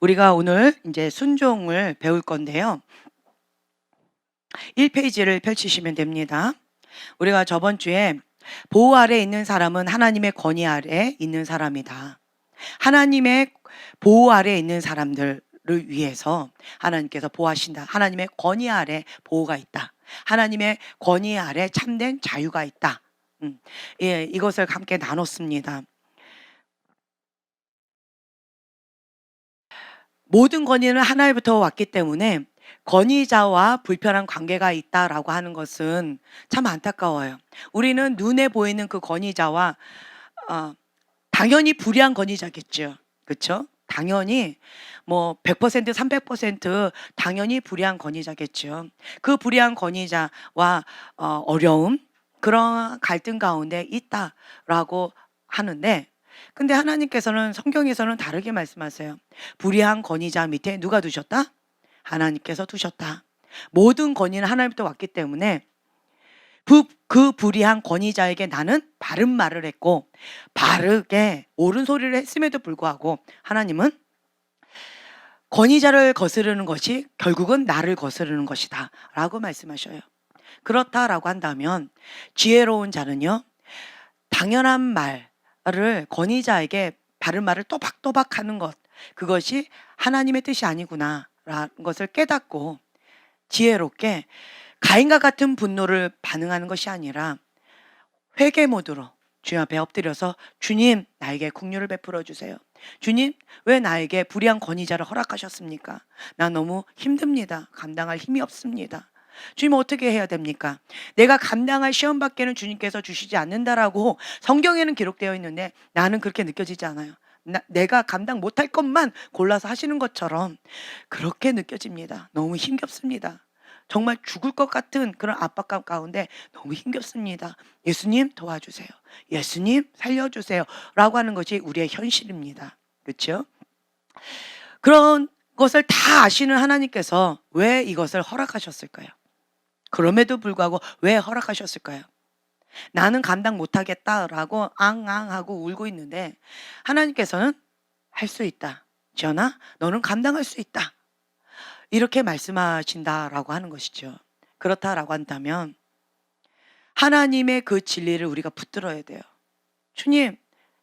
우리가 오늘 이제 순종을 배울 건데요. 1페이지를 펼치시면 됩니다. 우리가 저번 주에 보호 아래 있는 사람은 하나님의 권위 아래 있는 사람이다. 하나님의 보호 아래 있는 사람들을 위해서 하나님께서 보호하신다. 하나님의 권위 아래 보호가 있다. 하나님의 권위 아래 참된 자유가 있다. 예, 이것을 함께 나눴습니다. 모든 권위는 하나님부터 왔기 때문에 권위자와 불편한 관계가 있다라고 하는 것은 참 안타까워요. 우리는 눈에 보이는 그 권위자와 당연히 불의한 권위자겠죠. 그렇죠? 당연히 뭐 100%, 300% 당연히 불의한 권위자겠죠. 그 불의한 권위자와 어려움, 그런 갈등 가운데 있다라고 하는데, 근데 하나님께서는 성경에서는 다르게 말씀하세요. 불의한 권위자 밑에 누가 두셨다? 하나님께서 두셨다. 모든 권위는 하나님부터 왔기 때문에 그 불의한 권위자에게 나는 바른 말을 했고 바르게 옳은 소리를 했음에도 불구하고 하나님은 권위자를 거스르는 것이 결국은 나를 거스르는 것이다 라고 말씀하셔요. 그렇다라고 한다면 지혜로운 자는요, 당연한 말을 권위자에게 바른 말을 또박또박 하는 것, 그것이 하나님의 뜻이 아니구나 라는 것을 깨닫고 지혜롭게 가인과 같은 분노를 반응하는 것이 아니라 회개 모드로 주님 앞에 엎드려서, 주님, 나에게 긍휼을 베풀어 주세요. 주님, 왜 나에게 불의한 권위자를 허락하셨습니까? 나 너무 힘듭니다. 감당할 힘이 없습니다. 주님, 어떻게 해야 됩니까? 내가 감당할 시험밖에는 주님께서 주시지 않는다라고 성경에는 기록되어 있는데 나는 그렇게 느껴지지 않아요. 내가 감당 못할 것만 골라서 하시는 것처럼 그렇게 느껴집니다. 너무 힘겹습니다. 정말 죽을 것 같은 그런 압박감 가운데 너무 힘겹습니다. 예수님 도와주세요. 예수님 살려주세요. 라고 하는 것이 우리의 현실입니다. 그렇죠? 그런 것을 다 아시는 하나님께서 왜 이것을 허락하셨을까요? 그럼에도 불구하고 왜 허락하셨을까요? 나는 감당 못하겠다라고 앙앙하고 울고 있는데 하나님께서는 할 수 있다. 지연아, 너는 감당할 수 있다. 이렇게 말씀하신다라고 하는 것이죠. 그렇다라고 한다면 하나님의 그 진리를 우리가 붙들어야 돼요.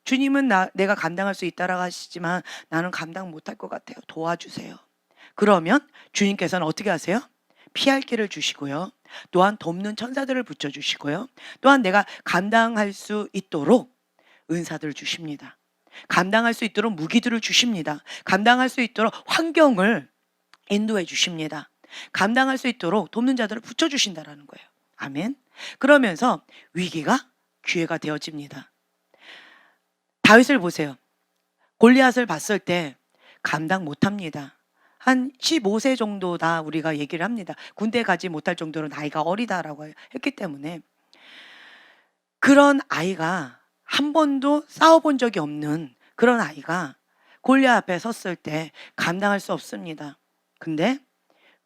주님은 내가 감당할 수 있다라고 하시지만 나는 감당 못할 것 같아요. 도와주세요. 그러면 주님께서는 어떻게 하세요? 피할 길을 주시고요. 또한 돕는 천사들을 붙여주시고요. 또한 내가 감당할 수 있도록 은사들을 주십니다. 감당할 수 있도록 무기들을 주십니다. 감당할 수 있도록 환경을 인도해 주십니다. 감당할 수 있도록 돕는 자들을 붙여주신다라는 거예요. 아멘. 그러면서 위기가 기회가 되어집니다. 다윗을 보세요. 골리앗을 봤을 때 감당 못합니다. 한 15세 정도다 우리가 얘기를 합니다. 군대 가지 못할 정도로 나이가 어리다라고 했기 때문에, 그런 아이가 한 번도 싸워본 적이 없는 그런 아이가 골리앗 앞에 섰을 때 감당할 수 없습니다. 근데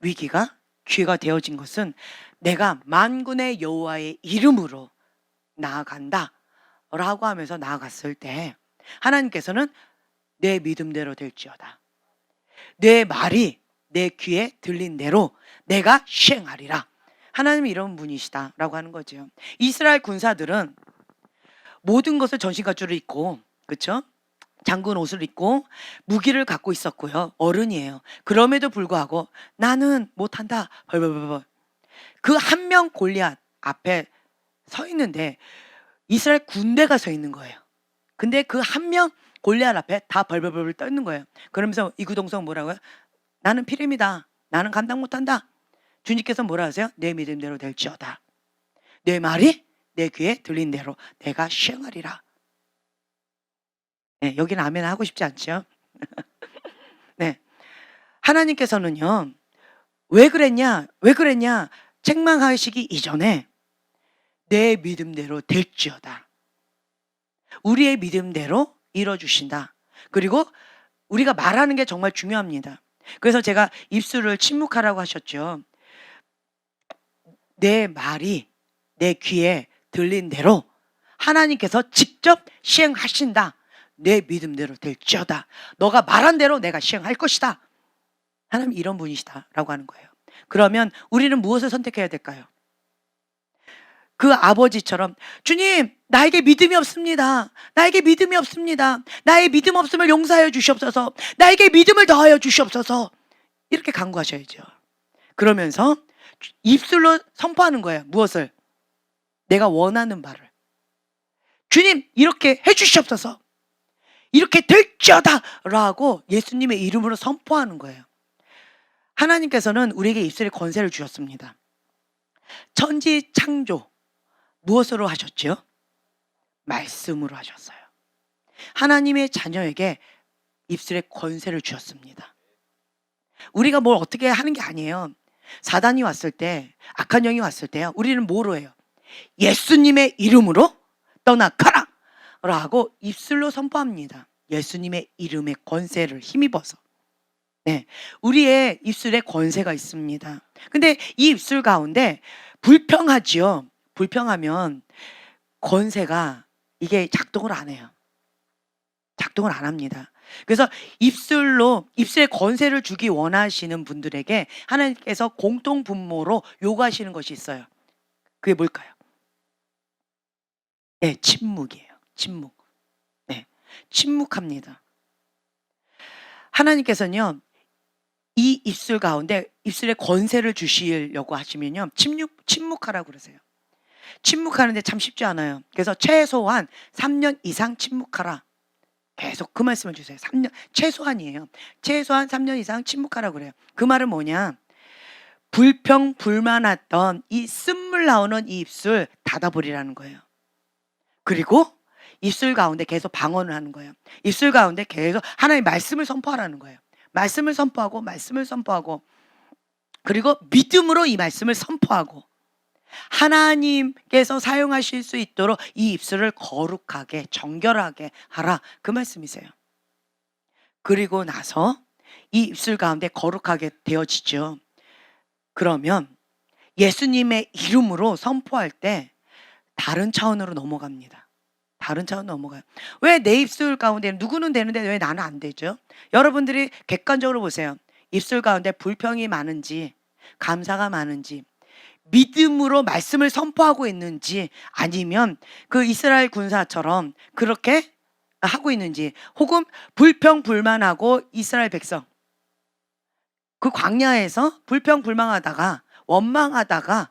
위기가 기회가 되어진 것은 내가 만군의 여호와의 이름으로 나아간다 라고 하면서 나아갔을 때 하나님께서는 내 믿음대로 될지어다. 내 말이 내 귀에 들린 대로 내가 시행하리라. 하나님이 이런 분이시다 라고 하는 거죠. 이스라엘 군사들은 모든 것을 전신갑주를 입고, 그렇죠? 장군 옷을 입고 무기를 갖고 있었고요. 어른이에요. 그럼에도 불구하고 나는 못한다. 벌벌벌벌. 그 한 명 골리앗 앞에 서 있는데 이스라엘 군대가 서 있는 거예요. 근데 그 한 명 골리앗 앞에 다 벌벌벌 떠있는 거예요. 그러면서 이구동성 뭐라고요? 나는 피렘이다. 나는 감당 못한다. 주님께서 뭐라 하세요? 내 믿음대로 될지어다. 내 말이 내 귀에 들린 대로 내가 시행하리라. 네, 여기는 아멘 하고 싶지 않죠? 네. 하나님께서는요, 왜 그랬냐? 책망하시기 이전에 내 믿음대로 될지어다. 우리의 믿음대로 이뤄주신다. 그리고 우리가 말하는 게 정말 중요합니다. 그래서 제가 입술을 침묵하라고 하셨죠. 내 말이 내 귀에 들린 대로 하나님께서 직접 시행하신다. 내 믿음대로 될지어다. 너가 말한 대로 내가 시행할 것이다. 하나님 이런 분이시다 라고 하는 거예요. 그러면 우리는 무엇을 선택해야 될까요? 그 아버지처럼 주님 나에게 믿음이 없습니다. 나에게 믿음이 없습니다. 나의 믿음 없음을 용서하여 주시옵소서. 나에게 믿음을 더하여 주시옵소서. 이렇게 간구하셔야죠. 그러면서 입술로 선포하는 거예요. 무엇을? 내가 원하는 바를. 주님 이렇게 해주시옵소서. 이렇게 될지어다 라고 예수님의 이름으로 선포하는 거예요. 하나님께서는 우리에게 입술의 권세를 주셨습니다. 천지 창조 무엇으로 하셨지요? 말씀으로 하셨어요. 하나님의 자녀에게 입술의 권세를 주셨습니다. 우리가 뭘 어떻게 하는 게 아니에요. 사단이 왔을 때, 악한 영이 왔을 때요, 우리는 뭐로 해요? 예수님의 이름으로 떠나가라 라고 입술로 선포합니다. 예수님의 이름의 권세를 힘입어서. 네, 우리의 입술에 권세가 있습니다. 근데 이 입술 가운데 불평하지요. 불평하면 권세가 이게 작동을 안 해요. 작동을 안 합니다. 그래서 입술에 권세를 주기 원하시는 분들에게 하나님께서 공통 분모로 요구하시는 것이 있어요. 그게 뭘까요? 네, 침묵이에요. 침묵. 네, 침묵합니다. 하나님께서는요, 이 입술 가운데 입술에 권세를 주시려고 하시면요, 침묵하라고 그러세요. 침묵하는데 참 쉽지 않아요. 그래서 최소한 3년 이상 침묵하라. 계속 그 말씀을 주세요. 3년, 최소한이에요. 최소한 3년 이상 침묵하라고 그래요. 그 말은 뭐냐? 불평, 불만했던 이 쓴물 나오는 이 입술 닫아버리라는 거예요. 그리고 입술 가운데 계속 방언을 하는 거예요. 입술 가운데 계속 하나님의 말씀을 선포하라는 거예요. 말씀을 선포하고, 그리고 믿음으로 이 말씀을 선포하고, 하나님께서 사용하실 수 있도록 이 입술을 거룩하게 정결하게 하라, 그 말씀이세요. 그리고 나서 이 입술 가운데 거룩하게 되어지죠. 그러면 예수님의 이름으로 선포할 때 다른 차원으로 넘어갑니다. 다른 차원 넘어가요. 왜 내 입술 가운데 누구는 되는데 왜 나는 안 되죠? 여러분들이 객관적으로 보세요. 입술 가운데 불평이 많은지, 감사가 많은지, 믿음으로 말씀을 선포하고 있는지, 아니면 그 이스라엘 군사처럼 그렇게 하고 있는지, 혹은 불평 불만하고 이스라엘 백성 그 광야에서 불평 불만하다가 원망하다가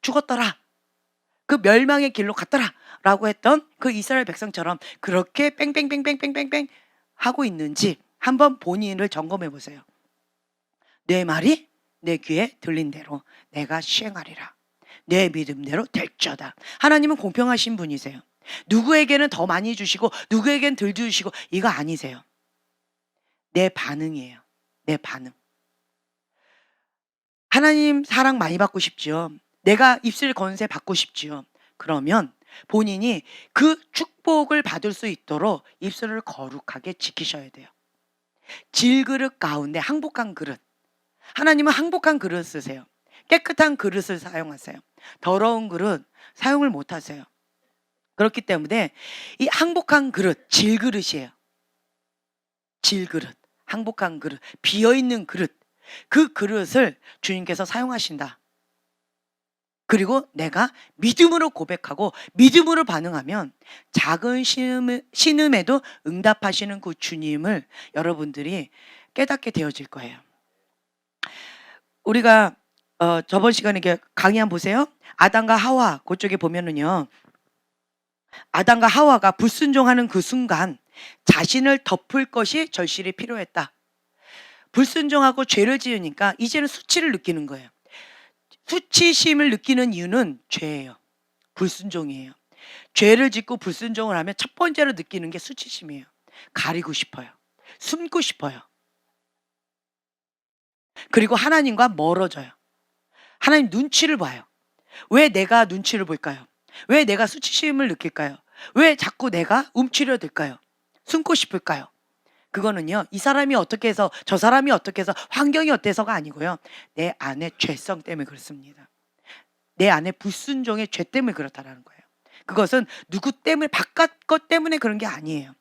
죽었더라, 그 멸망의 길로 갔더라 라고 했던 그 이스라엘 백성처럼 그렇게 뺑뺑뺑뺑뺑뺑뺑 하고 있는지 한번 본인을 점검해 보세요. 내 말이 내 귀에 들린 대로 내가 시행하리라. 내 믿음대로 될지어다. 하나님은 공평하신 분이세요. 누구에게는 더 많이 주시고 누구에게는 덜 주시고 이거 아니세요. 내 반응이에요. 내 반응. 하나님 사랑 많이 받고 싶지요. 내가 입술 권세 받고 싶지요. 그러면 본인이 그 축복을 받을 수 있도록 입술을 거룩하게 지키셔야 돼요. 질그릇 가운데 항복한 그릇. 하나님은 항복한 그릇 쓰세요. 깨끗한 그릇을 사용하세요. 더러운 그릇 사용을 못 하세요. 그렇기 때문에 이 항복한 그릇, 질그릇이에요. 질그릇, 항복한 그릇, 비어있는 그릇, 그 그릇을 주님께서 사용하신다. 그리고 내가 믿음으로 고백하고 믿음으로 반응하면 작은 신음에도 응답하시는 그 주님을 여러분들이 깨닫게 되어질 거예요. 우리가 저번 시간에 강의 한번 보세요. 아담과 하와 그쪽에 보면은요, 아담과 하와가 불순종하는 그 순간 자신을 덮을 것이 절실히 필요했다. 불순종하고 죄를 지으니까 이제는 수치를 느끼는 거예요. 수치심을 느끼는 이유는 죄예요. 불순종이에요. 죄를 짓고 불순종을 하면 첫 번째로 느끼는 게 수치심이에요. 가리고 싶어요. 숨고 싶어요. 그리고 하나님과 멀어져요. 하나님 눈치를 봐요. 왜 내가 눈치를 볼까요? 왜 내가 수치심을 느낄까요? 왜 자꾸 내가 움츠려 들까요? 숨고 싶을까요? 그거는요, 이 사람이 어떻게 해서 저 사람이 어떻게 해서 환경이 어때서가 아니고요, 내 안에 죄성 때문에 그렇습니다. 내 안에 불순종의 죄 때문에 그렇다라는 거예요. 그것은 누구 때문에, 바깥 것 때문에 그런 게 아니에요.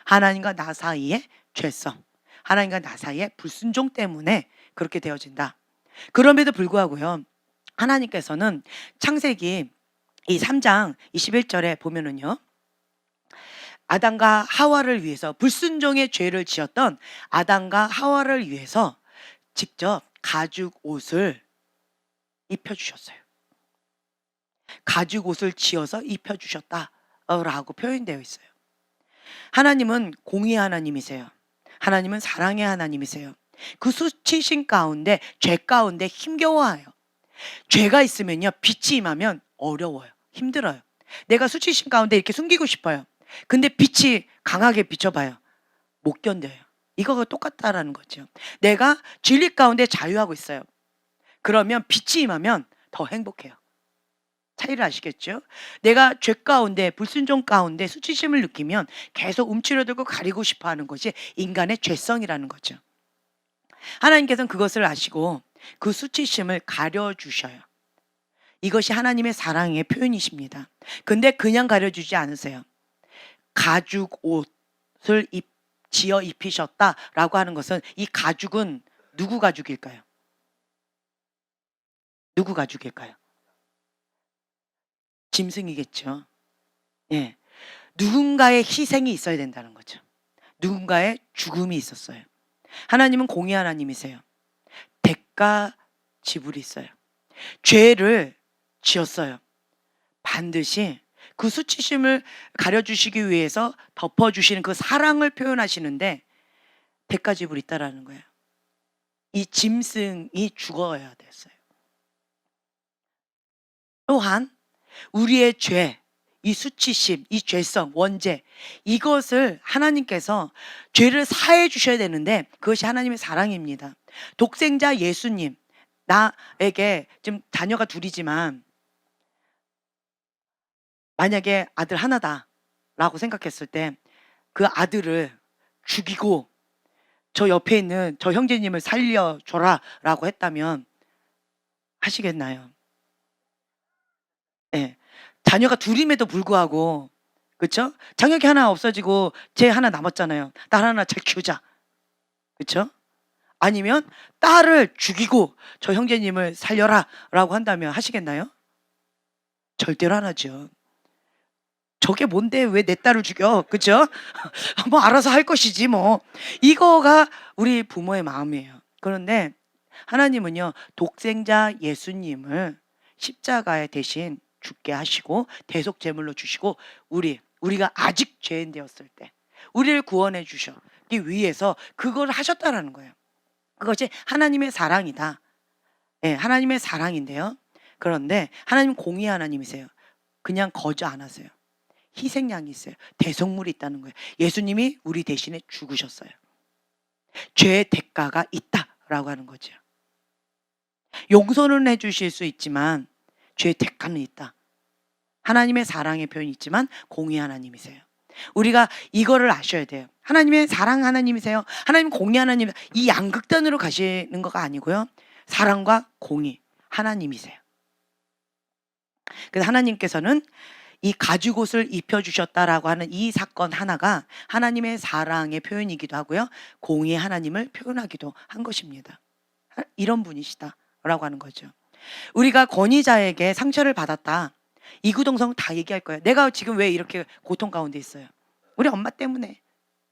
하나님과 나 사이의 죄성, 하나님과 나 사이의 불순종 때문에 그렇게 되어진다. 그럼에도 불구하고요, 하나님께서는 창세기 이 3장 21절에 보면은요, 아담과 하와를 위해서, 불순종의 죄를 지었던 아담과 하와를 위해서 직접 가죽 옷을 입혀주셨어요. 가죽 옷을 지어서 입혀주셨다라고 표현되어 있어요. 하나님은 공의의 하나님이세요. 하나님은 사랑의 하나님이세요. 그 수치심 가운데, 죄 가운데 힘겨워해요. 죄가 있으면요, 빛이 임하면 어려워요. 힘들어요. 내가 수치심 가운데 이렇게 숨기고 싶어요. 근데 빛이 강하게 비춰봐요. 못 견뎌요. 이거가 똑같다라는 거죠. 내가 진리 가운데 자유하고 있어요. 그러면 빛이 임하면 더 행복해요. 차이를 아시겠죠? 내가 죄 가운데, 불순종 가운데 수치심을 느끼면 계속 움츠러들고 가리고 싶어 하는 것이 인간의 죄성이라는 거죠. 하나님께서는 그것을 아시고 그 수치심을 가려주셔요. 이것이 하나님의 사랑의 표현이십니다. 근데 그냥 가려주지 않으세요. 가죽 옷을 지어 입히셨다라고 하는 것은, 이 가죽은 누구 가죽일까요? 누구 가죽일까요? 짐승이겠죠. 예. 누군가의 희생이 있어야 된다는 거죠. 누군가의 죽음이 있었어요. 하나님은 공의 하나님이세요. 대가 지불이 있어요. 죄를 지었어요. 반드시 그 수치심을 가려주시기 위해서 덮어주시는 그 사랑을 표현하시는데 대가 지불이 있다라는 거예요. 이 짐승이 죽어야 됐어요. 또한 우리의 죄, 이 수치심, 이 죄성, 원죄, 이것을 하나님께서 죄를 사해 주셔야 되는데 그것이 하나님의 사랑입니다. 독생자 예수님, 나에게 지금 자녀가 둘이지만 만약에 아들 하나다라고 생각했을 때 그 아들을 죽이고 저 옆에 있는 저 형제님을 살려줘라 라고 했다면 하시겠나요? 예. 자녀가 둘임에도 불구하고, 그쵸? 장혁이 하나 없어지고 쟤 하나 남았잖아요. 딸 하나 잘 키우자. 그쵸? 아니면 딸을 죽이고 저 형제님을 살려라 라고 한다면 하시겠나요? 절대로 안 하죠. 저게 뭔데 왜 내 딸을 죽여? 그쵸? 뭐 알아서 할 것이지 뭐. 이거가 우리 부모의 마음이에요. 그런데 하나님은요, 독생자 예수님을 십자가에 대신 죽게 하시고 대속 제물로 주시고 우리가 아직 죄인 되었을 때 우리를 구원해 주시기 위해서 그걸 하셨다라는 거예요. 그것이 하나님의 사랑이다. 예, 하나님의 사랑인데요. 그런데 하나님 공의 하나님이세요. 그냥 거저 안 하세요. 희생양이 있어요. 대속물이 있다는 거예요. 예수님이 우리 대신에 죽으셨어요. 죄의 대가가 있다라고 하는 거죠. 용서는 해주실 수 있지만 죄의 대가는 있다. 하나님의 사랑의 표현이 있지만 공의 하나님이세요. 우리가 이거를 아셔야 돼요. 하나님의 사랑 하나님이세요. 하나님 공의 하나님, 이 양극단으로 가시는 거가 아니고요. 사랑과 공의 하나님이세요. 그래서 하나님께서는 이 가죽옷을 입혀주셨다라고 하는 이 사건 하나가 하나님의 사랑의 표현이기도 하고요. 공의의 하나님을 표현하기도 한 것입니다. 이런 분이시다라고 하는 거죠. 우리가 권위자에게 상처를 받았다. 이구동성 다 얘기할 거예요. 내가 지금 왜 이렇게 고통 가운데 있어요? 우리 엄마 때문에.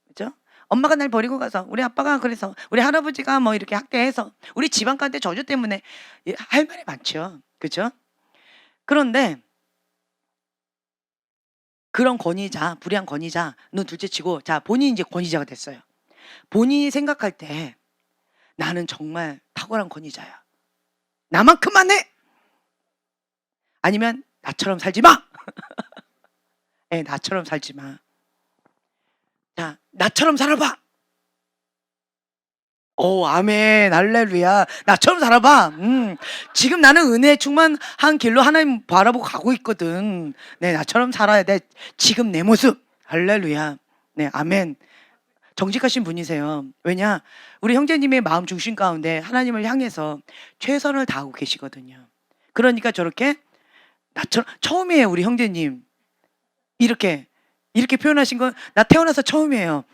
그죠? 엄마가 날 버리고 가서, 우리 아빠가 그래서, 우리 할아버지가 뭐 이렇게 학대해서, 우리 집안 가운데 저주 때문에, 할 말이 많죠. 그죠? 그런데 그런 권위자, 불의한 권위자는 둘째치고, 자, 본인이 이제 권위자가 됐어요. 본인이 생각할 때 나는 정말 탁월한 권위자야. 나만큼만 해. 아니면 나처럼 살지 마. 네, 나처럼 살지 마. 자, 나처럼 살아봐. 오, 아멘, 할렐루야. 나처럼 살아봐. 지금 나는 은혜에 충만한 길로 하나님 바라보고 가고 있거든. 네, 나처럼 살아야 돼. 지금 내 모습. 할렐루야. 네, 아멘. 정직하신 분이세요. 왜냐? 우리 형제님의 마음 중심 가운데 하나님을 향해서 최선을 다하고 계시거든요. 그러니까 저렇게 나처럼, 처음이에요, 우리 형제님. 이렇게 이렇게 표현하신 건 나 태어나서 처음이에요.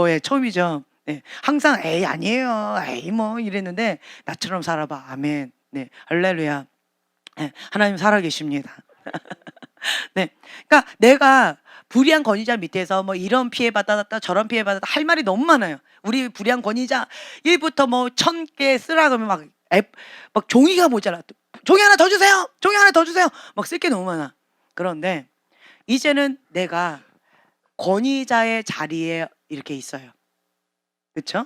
예, 처음이죠. 네. 항상 "에이 아니에요. 에이 뭐." 이랬는데 "나처럼 살아봐." 아멘. 네. 할렐루야. 예. 하나님 살아계십니다. 네. 그러니까 내가 불의한 권위자 밑에서 뭐 이런 피해 받았다 저런 피해 받았다 할 말이 너무 많아요. 우리 불의한 권위자 1 부터 뭐 1000개 쓰라 그러면 막 종이가 모자라. "종이 하나 더 주세요. 종이 하나 더 주세요." 막 쓸 게 너무 많아. 그런데 이제는 내가 권위자의 자리에 이렇게 있어요. 그쵸?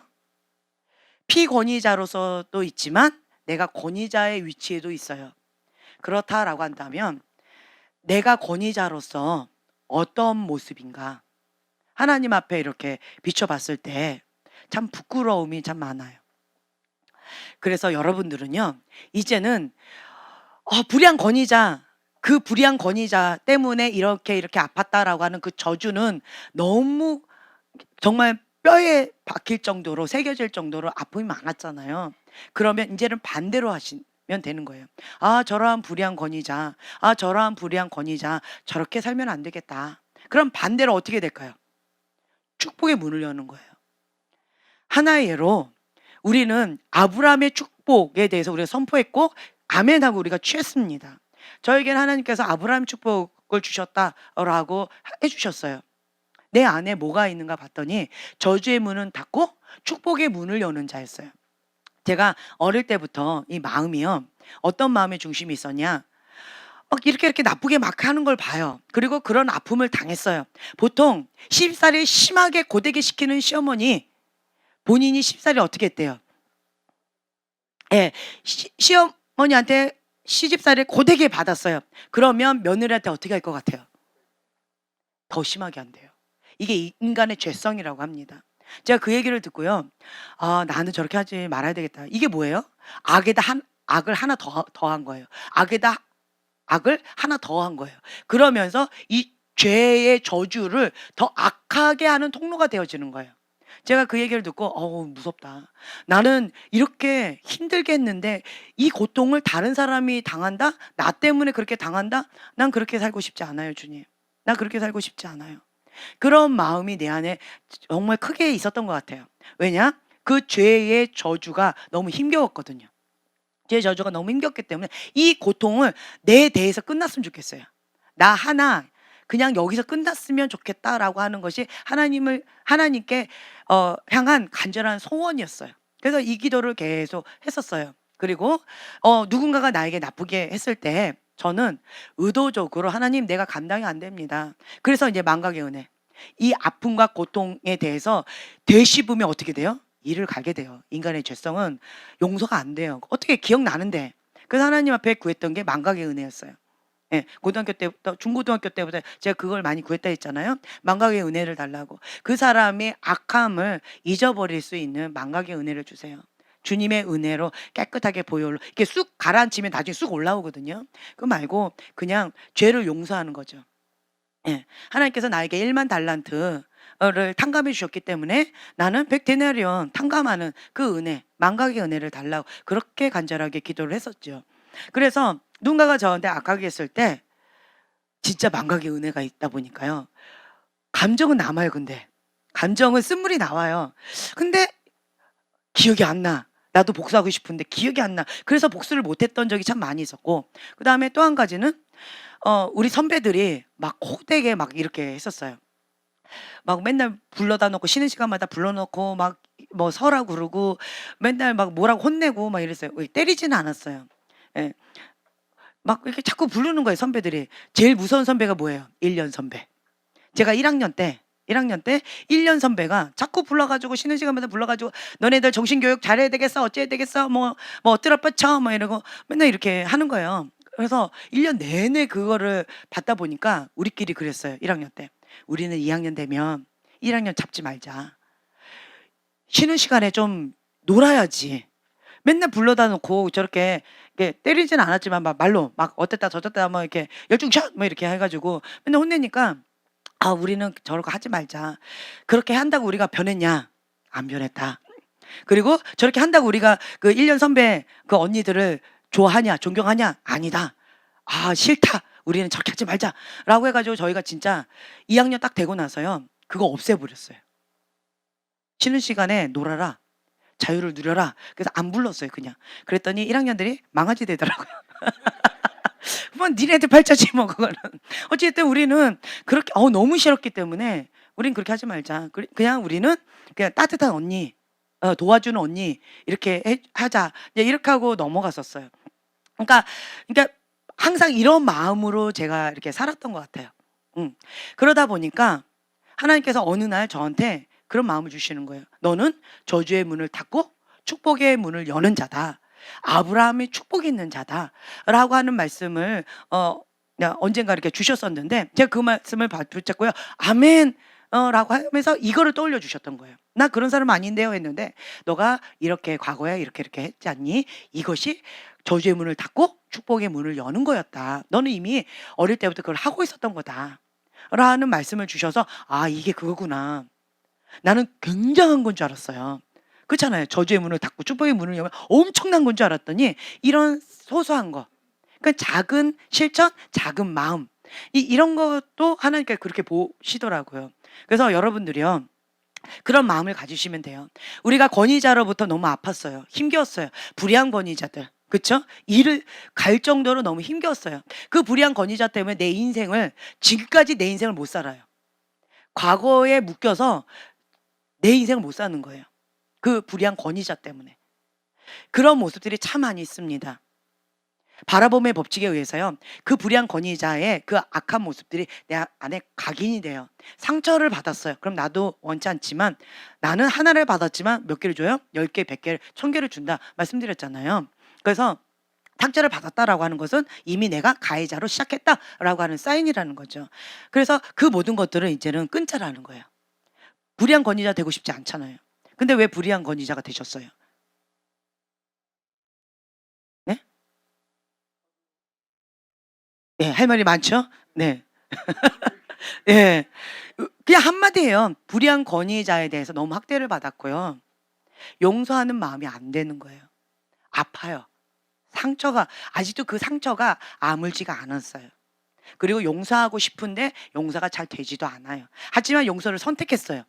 피권위자로서도 있지만 내가 권위자의 위치에도 있어요. 그렇다라고 한다면 내가 권위자로서 어떤 모습인가? 하나님 앞에 이렇게 비춰봤을 때 참 부끄러움이 참 많아요. 그래서 여러분들은요, 이제는 불의한 권위자, 그 불의한 권위자 때문에 이렇게 아팠다라고 하는 그 저주는 너무 정말 뼈에 박힐 정도로 새겨질 정도로 아픔이 많았잖아요. 그러면 이제는 반대로 하시면 되는 거예요. 저러한 불의한 권위자, 저러한 불의한 권위자, 저렇게 살면 안 되겠다. 그럼 반대로 어떻게 될까요? 축복의 문을 여는 거예요. 하나의 예로 우리는 아브라함의 축복에 대해서 우리가 선포했고 아멘하고 우리가 취했습니다. 저에게는 하나님께서 아브라함 축복을 주셨다라고 해주셨어요. 내 안에 뭐가 있는가 봤더니 저주의 문은 닫고 축복의 문을 여는 자였어요. 제가 어릴 때부터 이 마음이요, 어떤 마음의 중심이 있었냐, 이렇게 나쁘게 막 하는 걸 봐요. 그리고 그런 아픔을 당했어요. 보통 시집살이 심하게 고되게 시키는 시어머니, 본인이 시집살이 어떻게 했대요? 예, 시어머니한테 시집살이를 고되게 받았어요. 그러면 며느리한테 어떻게 할 것 같아요? 더 심하게 한대요. 이게 인간의 죄성이라고 합니다. 제가 그 얘기를 듣고요, 나는 저렇게 하지 말아야 되겠다. 이게 뭐예요? 악을 하나 더한 거예요. 악을 하나 더한 거예요. 그러면서 이 죄의 저주를 더 악하게 하는 통로가 되어지는 거예요. 제가 그 얘기를 듣고 무섭다. 나는 이렇게 힘들게 했는데 이 고통을 다른 사람이 당한다? 나 때문에 그렇게 당한다? 난 그렇게 살고 싶지 않아요, 주님. 나 그렇게 살고 싶지 않아요. 그런 마음이 내 안에 정말 크게 있었던 것 같아요. 왜냐? 그 죄의 저주가 너무 힘겨웠거든요. 죄의 저주가 너무 힘겼기 때문에 이 고통을 내 대해서 끝났으면 좋겠어요. 나 하나 그냥 여기서 끝났으면 좋겠다라고 하는 것이 하나님께 향한 간절한 소원이었어요. 그래서 이 기도를 계속 했었어요. 그리고 누군가가 나에게 나쁘게 했을 때 저는 의도적으로 하나님 내가 감당이 안 됩니다. 그래서 이제 망각의 은혜, 이 아픔과 고통에 대해서 되씹으면 어떻게 돼요? 이를 갈게 돼요. 인간의 죄성은 용서가 안 돼요. 어떻게 기억나는데. 그래서 하나님 앞에 구했던 게 망각의 은혜였어요. 예, 고등학교 때부터 중고등학교 때부터 제가 그걸 많이 구했다 했잖아요. 망각의 은혜를 달라고. 그 사람의 악함을 잊어버릴 수 있는 망각의 은혜를 주세요. 주님의 은혜로 깨끗하게 보혈로 이렇게 쑥 가라앉히면 나중에 쑥 올라오거든요. 그거 말고 그냥 죄를 용서하는 거죠. 예, 하나님께서 나에게 1만 달란트를 탕감해 주셨기 때문에 나는 100데나리온 탕감하는 그 은혜, 망각의 은혜를 달라고 그렇게 간절하게 기도를 했었죠. 그래서 누군가가 저한테 악하게 했을 때 진짜 망각의 은혜가 있다 보니까요, 감정은 남아요. 근데 감정은 쓴물이 나와요. 근데 기억이 안 나. 나도 복수하고 싶은데 기억이 안 나. 그래서 복수를 못했던 적이 참 많이 있었고, 그 다음에 또 한 가지는 우리 선배들이 막 호되게 막 이렇게 했었어요. 막 맨날 불러다 놓고 쉬는 시간마다 불러놓고 막 뭐 서라고 그러고 맨날 막 뭐라고 혼내고 막 이랬어요. 때리지는 않았어요. 예. 막 이렇게 자꾸 부르는 거예요, 선배들이. 제일 무서운 선배가 뭐예요? 1년 선배. 제가 1학년 때 1년 선배가 자꾸 불러가지고 쉬는 시간마다 불러가지고 너네들 정신교육 잘해야 되겠어, 어째야 되겠어, 뭐 엎드려 뻗쳐 뭐 이러고 맨날 이렇게 하는 거예요. 그래서 1년 내내 그거를 받다 보니까 우리끼리 그랬어요. 1학년 때 우리는 2학년 되면 1학년 잡지 말자. 쉬는 시간에 좀 놀아야지. 맨날 불러다 놓고 저렇게 때리진 않았지만 막 말로 막 어땠다 저쨌다 뭐 이렇게 열중샷 뭐 이렇게 해가지고 맨날 혼내니까 우리는 저런 거 하지 말자. 그렇게 한다고 우리가 변했냐? 안 변했다. 그리고 저렇게 한다고 우리가 그 1년 선배 그 언니들을 좋아하냐? 존경하냐? 아니다. 싫다. 우리는 저렇게 하지 말자라고 해가지고 저희가 진짜 2학년 딱 되고 나서요. 그거 없애버렸어요. 쉬는 시간에 놀아라. 자유를 누려라. 그래서 안 불렀어요, 그냥. 그랬더니 1학년들이 망아지 되더라고요. 뭐 니네들 팔자지 뭐 그거는. 어쨌든 우리는 그렇게 너무 싫었기 때문에 우린 그렇게 하지 말자. 그냥 우리는 그냥 따뜻한 언니, 도와주는 언니 이렇게 하자. 이제 이렇게 하고 넘어갔었어요. 그러니까 항상 이런 마음으로 제가 이렇게 살았던 것 같아요. 그러다 보니까 하나님께서 어느 날 저한테 그런 마음을 주시는 거예요. 너는 저주의 문을 닫고 축복의 문을 여는 자다. 아브라함이 축복이 있는 자다라고 하는 말씀을 언젠가 이렇게 주셨었는데 제가 그 말씀을 붙잡고요. 아멘. 라고 하면서 이거를 떠올려 주셨던 거예요. 나 그런 사람 아닌데요 했는데 너가 이렇게 과거에 이렇게 했지 않니? 이것이 저주의 문을 닫고 축복의 문을 여는 거였다. 너는 이미 어릴 때부터 그걸 하고 있었던 거다. 라는 말씀을 주셔서 이게 그거구나. 나는 굉장한 건 줄 알았어요. 그렇잖아요. 저주의 문을 닫고 축복의 문을 열면 엄청난 건 줄 알았더니 이런 소소한 거. 그러니까 작은 실천, 작은 마음. 이런 것도 하나님께서 그렇게 보시더라고요. 그래서 여러분들이요. 그런 마음을 가지시면 돼요. 우리가 권위자로부터 너무 아팠어요. 힘겨웠어요. 불의한 권위자들. 그렇죠? 일을 갈 정도로 너무 힘겨웠어요. 그 불의한 권위자 때문에 지금까지 내 인생을 못 살아요. 과거에 묶여서 내 인생을 못 사는 거예요. 그 불의한 권위자 때문에. 그런 모습들이 참 많이 있습니다. 바라봄의 법칙에 의해서요. 그 불의한 권위자의 그 악한 모습들이 내 안에 각인이 돼요. 상처를 받았어요. 그럼 나도 원치 않지만 나는 하나를 받았지만 몇 개를 줘요? 10개, 100개를, 1000개를 준다 말씀드렸잖아요. 그래서 상처를 받았다라고 하는 것은 이미 내가 가해자로 시작했다라고 하는 사인이라는 거죠. 그래서 그 모든 것들을 이제는 끊자라는 거예요. 불의한 권위자 되고 싶지 않잖아요. 근데 왜 불의한 권위자가 되셨어요? 네? 네, 할 말이 많죠? 네. 예. 그냥 한마디예요. 불의한 권위자에 대해서 너무 학대를 받았고요. 용서하는 마음이 안 되는 거예요. 아파요. 아직도 그 상처가 아물지가 않았어요. 그리고 용서하고 싶은데 용서가 잘 되지도 않아요. 하지만 용서를 선택했어요.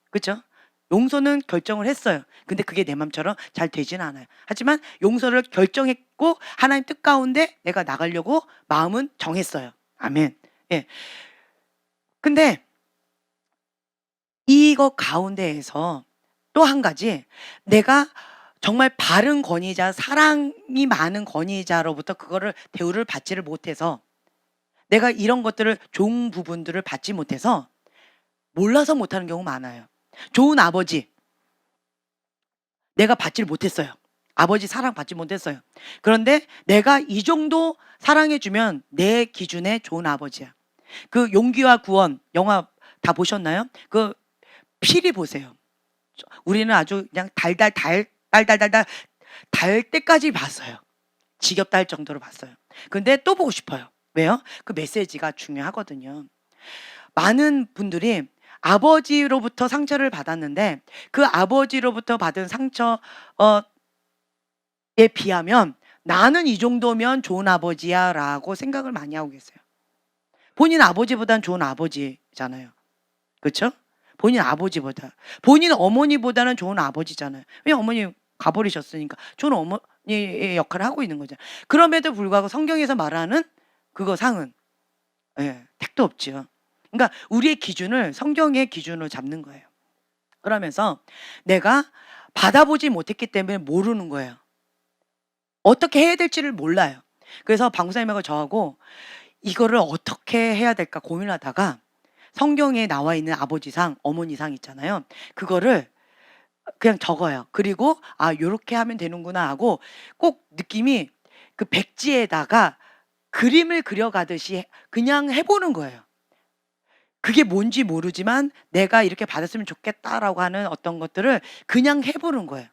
그렇죠? 용서는 결정을 했어요. 근데 그게 내 맘처럼 잘 되지는 않아요. 하지만 용서를 결정했고 하나님 뜻 가운데 내가 나가려고 마음은 정했어요. 아멘. 예. 근데 이거 가운데에서 또 한 가지 내가 정말 바른 권위자, 사랑이 많은 권위자로부터 그거를 대우를 받지를 못해서 내가 이런 것들을 좋은 부분들을 받지 못해서 몰라서 못하는 경우 많아요. 좋은 아버지 내가 받지를 못했어요. 아버지 사랑 받지 못했어요. 그런데 내가 이 정도 사랑해주면 내 기준에 좋은 아버지야. 그 용기와 구원 영화 다 보셨나요? 그 필히 보세요. 우리는 아주 그냥 달 때까지 봤어요. 지겹다 할 정도로 봤어요. 근데 또 보고 싶어요. 왜요? 그 메시지가 중요하거든요. 많은 분들이 아버지로부터 상처를 받았는데 그 아버지로부터 받은 상처에 비하면 나는 이 정도면 좋은 아버지야 라고 생각을 많이 하고 계세요. 본인 아버지보단 좋은 아버지잖아요. 그렇죠? 본인 아버지보다. 본인 어머니보다는 좋은 아버지잖아요. 왜 어머니 가버리셨으니까 좋은 어머니의 역할을 하고 있는 거죠. 그럼에도 불구하고 성경에서 말하는 그거 상은 택도 없죠. 그러니까 우리의 기준을 성경의 기준으로 잡는 거예요. 그러면서 내가 받아보지 못했기 때문에 모르는 거예요. 어떻게 해야 될지를 몰라요. 그래서 방구사님하고 저하고 이거를 어떻게 해야 될까 고민하다가 성경에 나와 있는 아버지상, 어머니상 있잖아요. 그거를 그냥 적어요. 그리고 요렇게 하면 되는구나 하고 꼭 느낌이 그 백지에다가 그림을 그려가듯이 그냥 해보는 거예요. 그게 뭔지 모르지만 내가 이렇게 받았으면 좋겠다라고 하는 어떤 것들을 그냥 해보는 거예요.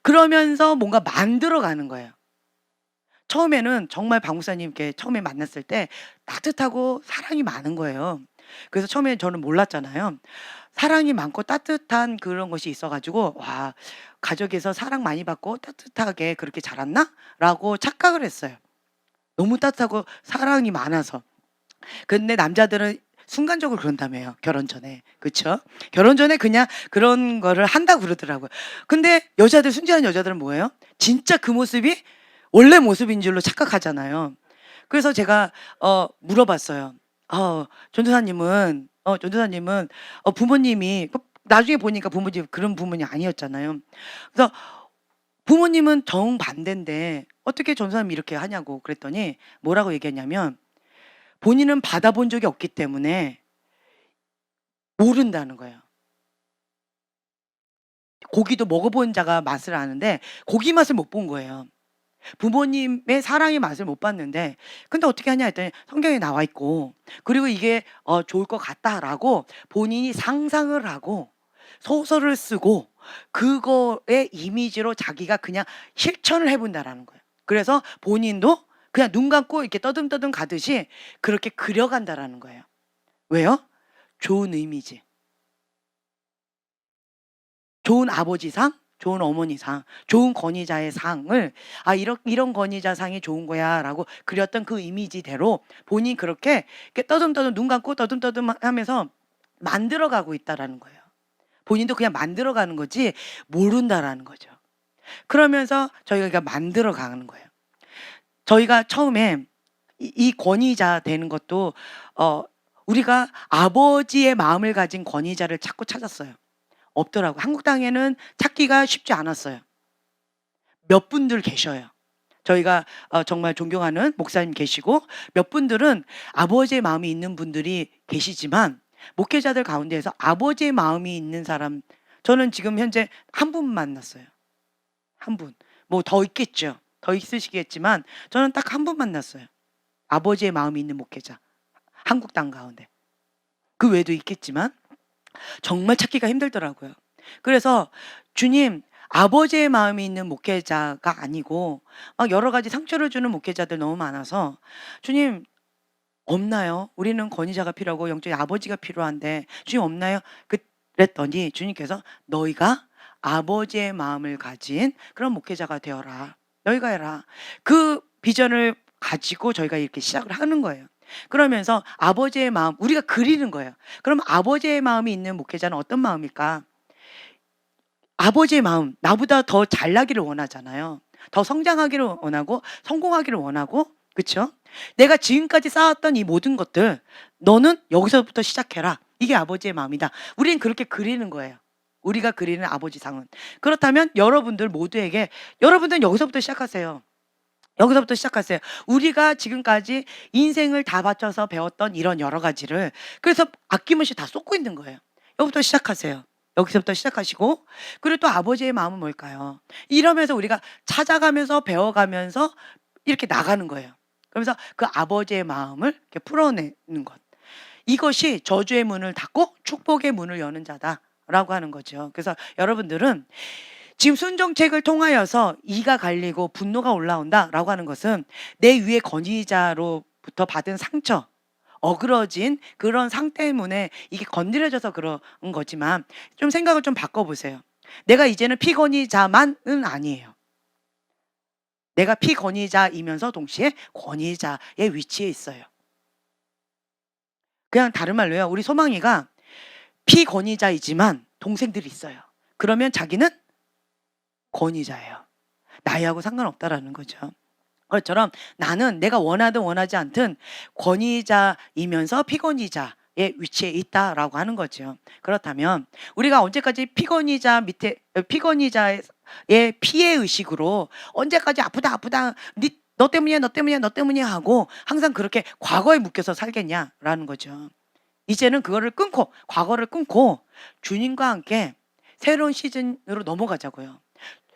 그러면서 뭔가 만들어가는 거예요. 처음에는 정말 방목사님께 처음에 만났을 때 따뜻하고 사랑이 많은 거예요. 그래서 처음에 저는 몰랐잖아요. 사랑이 많고 따뜻한 그런 것이 있어가지고 와, 가족에서 사랑 많이 받고 따뜻하게 그렇게 자랐나? 라고 착각을 했어요. 너무 따뜻하고 사랑이 많아서. 근데 남자들은 순간적으로 그런다며요. 결혼 전에. 그쵸? 결혼 전에 그냥 그런 거를 한다고 그러더라고요. 근데 여자들, 순진한 여자들은 뭐예요? 진짜 그 모습이 원래 모습인 줄로 착각하잖아요. 그래서 제가 물어봤어요. 전도사님은 부모님이 나중에 보니까 부모님 그런 부모님 아니었잖아요. 그래서 부모님은 정반대인데 어떻게 전도사님이 이렇게 하냐고 그랬더니 뭐라고 얘기했냐면 본인은 받아본 적이 없기 때문에 모른다는 거예요. 고기도 먹어본 자가 맛을 아는데 고기 맛을 못 본 거예요. 부모님의 사랑의 맛을 못 봤는데 근데 어떻게 하냐 했더니 성경에 나와 있고 그리고 이게 좋을 것 같다라고 본인이 상상을 하고 소설을 쓰고 그거의 이미지로 자기가 그냥 실천을 해본다라는 거예요. 그래서 본인도 그냥 눈 감고 이렇게 떠듬떠듬 가듯이 그렇게 그려간다라는 거예요. 왜요? 좋은 이미지. 좋은 아버지상, 좋은 어머니상, 좋은 권위자의 상을 이런 권위자상이 좋은 거야라고 그렸던 그 이미지대로 본인이 그렇게 떠듬떠듬 눈 감고 떠듬떠듬 하면서 만들어가고 있다라는 거예요. 본인도 그냥 만들어가는 거지 모른다라는 거죠. 그러면서 저희가 만들어가는 거예요. 저희가 처음에 이 권위자 되는 것도 우리가 아버지의 마음을 가진 권위자를 자꾸 찾았어요. 없더라고요. 한국 땅에는 찾기가 쉽지 않았어요. 몇 분들 계셔요. 저희가 정말 존경하는 목사님 계시고 몇 분들은 아버지의 마음이 있는 분들이 계시지만 목회자들 가운데에서 아버지의 마음이 있는 사람 저는 지금 현재 한 분 만났어요. 한 분. 뭐 더 있겠죠. 더 있으시겠지만 저는 딱 한 분 만났어요. 아버지의 마음이 있는 목회자. 한국 땅 가운데. 그 외에도 있겠지만 정말 찾기가 힘들더라고요. 그래서 주님, 아버지의 마음이 있는 목회자가 아니고 막 여러 가지 상처를 주는 목회자들 너무 많아서 주님 없나요? 우리는 권위자가 필요하고 영적인 아버지가 필요한데 주님 없나요? 그랬더니 주님께서 너희가 아버지의 마음을 가진 그런 목회자가 되어라. 너희가 해라. 그 비전을 가지고 저희가 이렇게 시작을 하는 거예요. 그러면서 아버지의 마음, 우리가 그리는 거예요. 그럼 아버지의 마음이 있는 목회자는 어떤 마음일까? 아버지의 마음, 나보다 더 잘나기를 원하잖아요. 더 성장하기를 원하고 성공하기를 원하고 그쵸? 내가 지금까지 쌓았던 이 모든 것들 너는 여기서부터 시작해라. 이게 아버지의 마음이다. 우리는 그렇게 그리는 거예요. 우리가 그리는 아버지 상은. 그렇다면 여러분들 모두에게 여러분들은 여기서부터 시작하세요. 여기서부터 시작하세요. 우리가 지금까지 인생을 다 바쳐서 배웠던 이런 여러 가지를 그래서 아낌없이 다 쏟고 있는 거예요. 여기부터 시작하세요. 여기서부터 시작하시고 그리고 또 아버지의 마음은 뭘까요? 이러면서 우리가 찾아가면서 배워가면서 이렇게 나가는 거예요. 그러면서 그 아버지의 마음을 이렇게 풀어내는 것. 이것이 저주의 문을 닫고 축복의 문을 여는 자다라고 하는 거죠. 그래서 여러분들은 지금 순종책을 통하여서 이가 갈리고 분노가 올라온다라고 하는 것은 내 위에 권위자로부터 받은 상처, 어그러진 그런 상 때문에 이게 건드려져서 그런 거지만 좀 생각을 좀 바꿔보세요. 내가 이제는 피권위자만은 아니에요. 내가 피권위자이면서 동시에 권위자의 위치에 있어요. 그냥 다른 말로요. 우리 소망이가 피권위자이지만 동생들이 있어요. 그러면 자기는 권위자예요. 나이하고 상관없다라는 거죠. 그것처럼 나는 내가 원하든 원하지 않든 권위자이면서 피권위자의 위치에 있다라고 하는 거죠. 그렇다면 우리가 언제까지 피권위자의 피해 의식으로 언제까지 아프다 너 때문이야 너 때문이야 너 때문이야 하고 항상 그렇게 과거에 묶여서 살겠냐라는 거죠. 이제는 그거를 끊고 과거를 끊고 주님과 함께 새로운 시즌으로 넘어가자고요.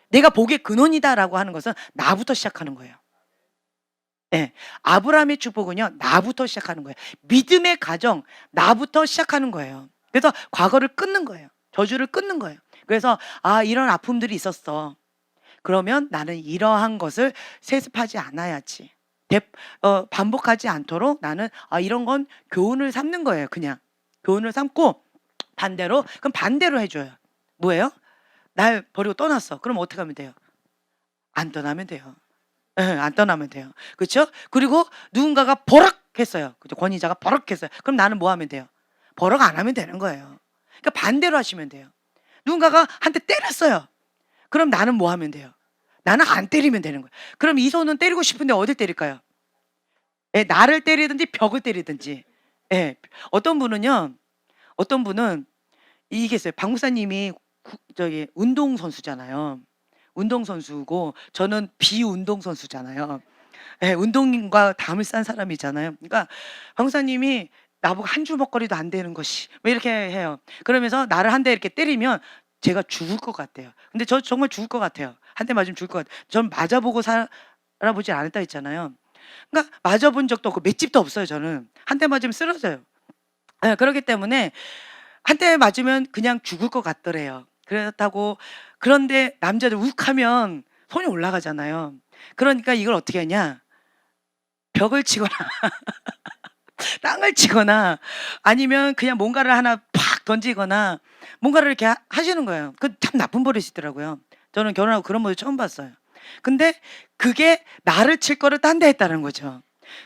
내가 복의 근원이다라고 하는 것은 나부터 시작하는 거예요. 네. 아브라함의 축복은요, 나부터 시작하는 거예요. 믿음의 가정, 나부터 시작하는 거예요. 그래서 과거를 끊는 거예요. 저주를 끊는 거예요. 그래서, 이런 아픔들이 있었어. 그러면 나는 이러한 것을 세습하지 않아야지. 반복하지 않도록 나는, 이런 건 교훈을 삼는 거예요. 그냥. 교훈을 삼고, 그럼 반대로 해줘요. 뭐예요? 날 버리고 떠났어. 그럼 어떻게 하면 돼요? 안 떠나면 돼요. 예, 안 떠나면 돼요. 그렇죠? 그리고 누군가가 버럭 했어요. 그죠? 권위자가 버럭 했어요. 그럼 나는 뭐 하면 돼요? 버럭 안 하면 되는 거예요. 그러니까 반대로 하시면 돼요. 누군가가 한 대 때렸어요. 그럼 나는 뭐 하면 돼요? 나는 안 때리면 되는 거예요. 그럼 이 손은 때리고 싶은데 어딜 때릴까요? 예, 나를 때리든지 벽을 때리든지. 예. 어떤 분은요. 어떤 분은 이게 있어요. 박 목사님이 저기 운동선수잖아요. 운동선수고 저는 비운동선수잖아요. 예, 운동과 담을 싼 사람이잖아요. 그러니까 박 목사님이 나보고 한 주먹거리도 안 되는 것이 뭐 이렇게 해요. 그러면서 나를 한 대 이렇게 때리면 제가 죽을 것 같대요. 근데 저 정말 죽을 것 같아요. 한 대 맞으면 죽을 것 같아요. 전 맞아보고 살아보지 않았다 했잖아요. 그러니까 맞아본 적도 없고 맷집도 없어요, 저는. 한 대 맞으면 쓰러져요. 예, 그렇기 때문에 한 대 맞으면 그냥 죽을 것 같더래요. 그렇다고 그런데 남자들 욱하면 손이 올라가잖아요. 그러니까 이걸 어떻게 하냐? 벽을 치거나 땅을 치거나 아니면 그냥 뭔가를 하나 팍 던지거나 뭔가를 이렇게 하시는 거예요. 그 참 나쁜 버릇이더라고요. 저는 결혼하고 그런 모습 처음 봤어요. 근데 그게 나를 칠 거를 딴 데 했다는 거죠.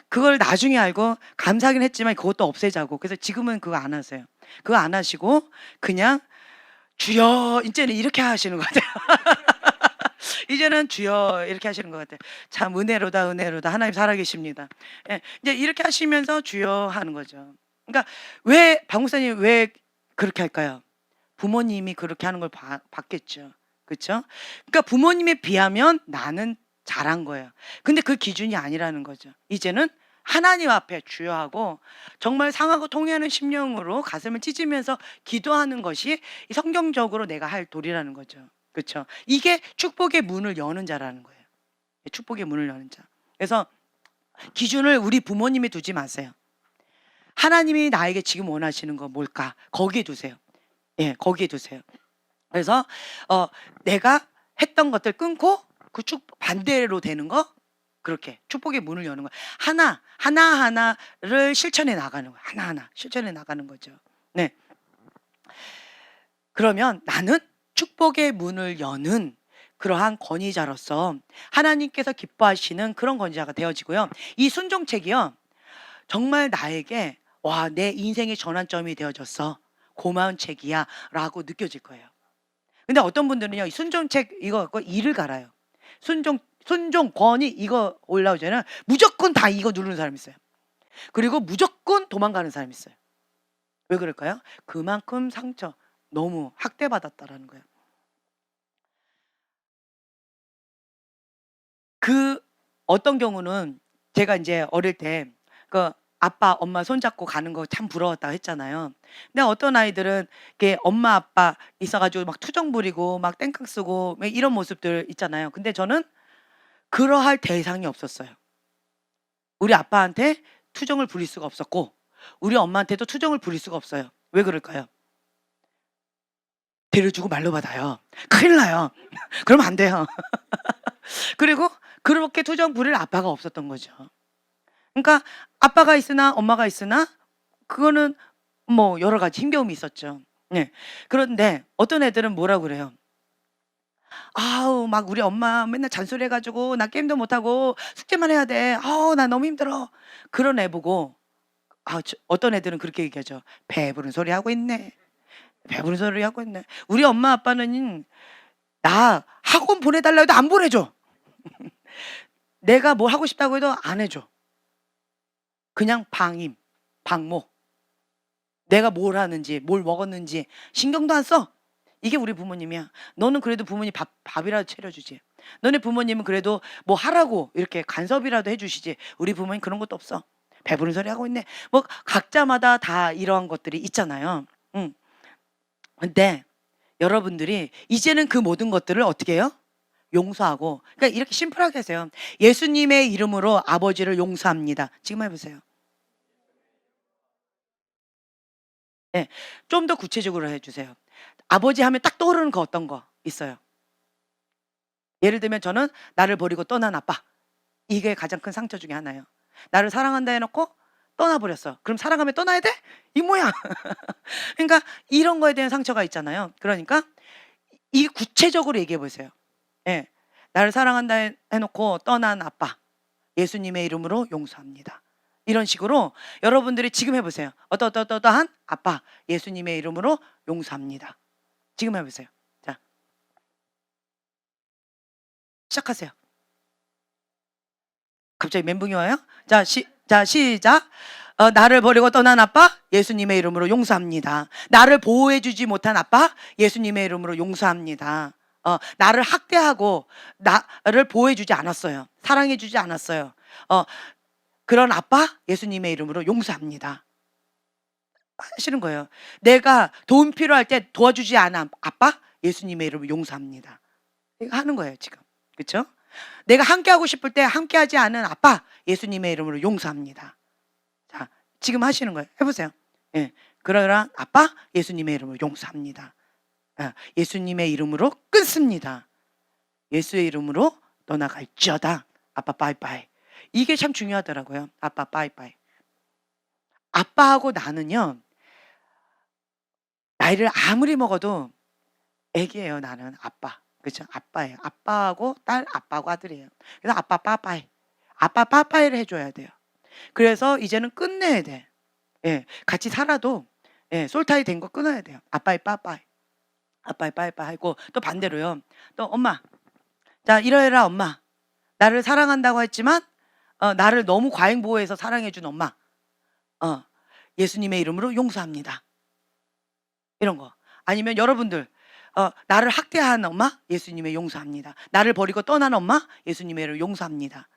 그걸 나중에 알고 감사하긴 했지만 그것도 없애자고. 그래서 지금은 그거 안 하세요. 그거 안 하시고 그냥 주여 이제는 이렇게 하시는 것 같아요. 이제는 주여 이렇게 하시는 것 같아요. 참 은혜로다 은혜로다 하나님 살아계십니다. 예, 이제 이렇게 하시면서 주여 하는 거죠. 그러니까 왜 박목사님 왜 그렇게 할까요? 부모님이 그렇게 하는 걸 봤겠죠. 그렇죠? 그러니까 부모님에 비하면 나는 잘한 거예요. 근데 그 기준이 아니라는 거죠. 이제는 하나님 앞에 주여하고 정말 상하고 통회하는 심령으로 가슴을 찢으면서 기도하는 것이 성경적으로 내가 할 도리라는 거죠. 그렇죠? 이게 축복의 문을 여는 자라는 거예요. 축복의 문을 여는 자. 그래서 기준을 우리 부모님이 두지 마세요. 하나님이 나에게 지금 원하시는 거 뭘까? 거기에 두세요. 예, 거기에 두세요. 그래서 내가 했던 것들 끊고 그 반대로 되는 거 그렇게 축복의 문을 여는 거 하나하나를 실천해 나가는 거예요. 하나하나 실천해 나가는 거죠. 네. 그러면 나는 축복의 문을 여는 그러한 권위자로서 하나님께서 기뻐하시는 그런 권위자가 되어지고요. 이 순종책이요. 정말 나에게 와, 내 인생의 전환점이 되어졌어. 고마운 책이야 라고 느껴질 거예요. 근데 어떤 분들은요, 이 순종책 이거 갖고 이를 갈아요. 순종 권위 이거 올라오잖아요. 무조건 다 이거 누르는 사람이 있어요. 그리고 무조건 도망가는 사람이 있어요. 왜 그럴까요? 그만큼 상처, 너무 학대받았다라는 거예요. 그 어떤 경우는 제가 이제 어릴 때 그 아빠, 엄마 손잡고 가는 거 참 부러웠다고 했잖아요. 근데 어떤 아이들은 이렇게 엄마, 아빠 있어가지고 막 투정 부리고 막 땡깡 쓰고 막 이런 모습들 있잖아요. 근데 저는 그러할 대상이 없었어요. 우리 아빠한테 투정을 부릴 수가 없었고 우리 엄마한테도 투정을 부릴 수가 없어요. 왜 그럴까요? 데려주고 말로 받아요. 큰일 나요. 그러면 안 돼요. 그리고 그렇게 투정 부릴 아빠가 없었던 거죠. 그러니까 아빠가 있으나 엄마가 있으나 그거는 뭐 여러 가지 힘겨움이 있었죠. 네. 그런데 어떤 애들은 뭐라고 그래요? 아우 막 우리 엄마 맨날 잔소리해가지고 나 게임도 못하고 숙제만 해야 돼. 아우 나 너무 힘들어. 그런 애 보고 어떤 애들은 그렇게 얘기하죠. 배부른 소리 하고 있네. 배부른 소리 하고 있네. 우리 엄마 아빠는 나 학원 보내달라고 해도 안 보내줘. 내가 뭘 하고 싶다고 해도 안 해줘. 그냥 방임, 방모. 내가 뭘 하는지, 뭘 먹었는지 신경도 안 써. 이게 우리 부모님이야. 너는 그래도 부모님 밥이라도 차려주지. 너네 부모님은 그래도 뭐 하라고 이렇게 간섭이라도 해주시지. 우리 부모님 그런 것도 없어. 배부른 소리 하고 있네. 뭐 각자마다 다 이러한 것들이 있잖아요. 응. 근데 여러분들이 이제는 그 모든 것들을 어떻게 해요? 용서하고. 그러니까 이렇게 심플하게 하세요. 예수님의 이름으로 아버지를 용서합니다. 지금 해보세요. 네. 좀 더 구체적으로 해주세요. 아버지 하면 딱 떠오르는 거 어떤 거 있어요? 예를 들면 저는 나를 버리고 떠난 아빠. 이게 가장 큰 상처 중에 하나예요. 나를 사랑한다 해놓고 떠나버렸어. 그럼 사랑하면 떠나야 돼? 이 뭐야? 그러니까 이런 거에 대한 상처가 있잖아요. 그러니까 이 구체적으로 얘기해 보세요. 예. 나를 사랑한다 해놓고 떠난 아빠, 예수님의 이름으로 용서합니다. 이런 식으로 여러분들이 지금 해보세요. 어떠한 아빠, 예수님의 이름으로 용서합니다. 지금 해보세요. 자, 시작하세요. 갑자기 멘붕이 와요? 자, 시작. 나를 버리고 떠난 아빠, 예수님의 이름으로 용서합니다. 나를 보호해주지 못한 아빠, 예수님의 이름으로 용서합니다. 나를 학대하고 나를 보호해주지 않았어요. 사랑해주지 않았어요. 그런 아빠, 예수님의 이름으로 용서합니다. 하시는 거예요. 내가 도움 필요할 때 도와주지 않은 아빠, 예수님의 이름으로 용서합니다. 이거 하는 거예요, 지금. 그렇죠? 내가 함께하고 싶을 때 함께하지 않은 아빠, 예수님의 이름으로 용서합니다. 자, 지금 하시는 거예요. 해보세요. 예, 그러나 아빠, 예수님의 이름으로 용서합니다. 예수님의 이름으로 끊습니다. 예수의 이름으로 떠나갈지어다. 아빠 빠이빠이. 이게 참 중요하더라고요. 아빠 빠이빠이. 아빠하고 나는요, 나이를 아무리 먹어도 애기예요. 나는 아빠. 그렇죠? 아빠예요. 아빠하고 딸, 아빠하고 아들이에요. 그래서 아빠 빠빠이. 아빠 빠빠이를 해줘야 돼요. 그래서 이제는 끝내야 돼. 예, 같이 살아도 솔타이 된 거 끊어야 돼요. 아빠의 빠빠이. 아빠의 빠이빠이 하고 또 반대로요. 또 엄마. 자, 이러해라 엄마. 나를 사랑한다고 했지만 나를 너무 과잉 보호해서 사랑해준 엄마. 예수님의 이름으로 용서합니다. 이런 거. 아니면 여러분들 나를 학대한 엄마, 예수님의 용서합니다. 나를 버리고 떠난 엄마, 예수님의 이름으로 용서합니다.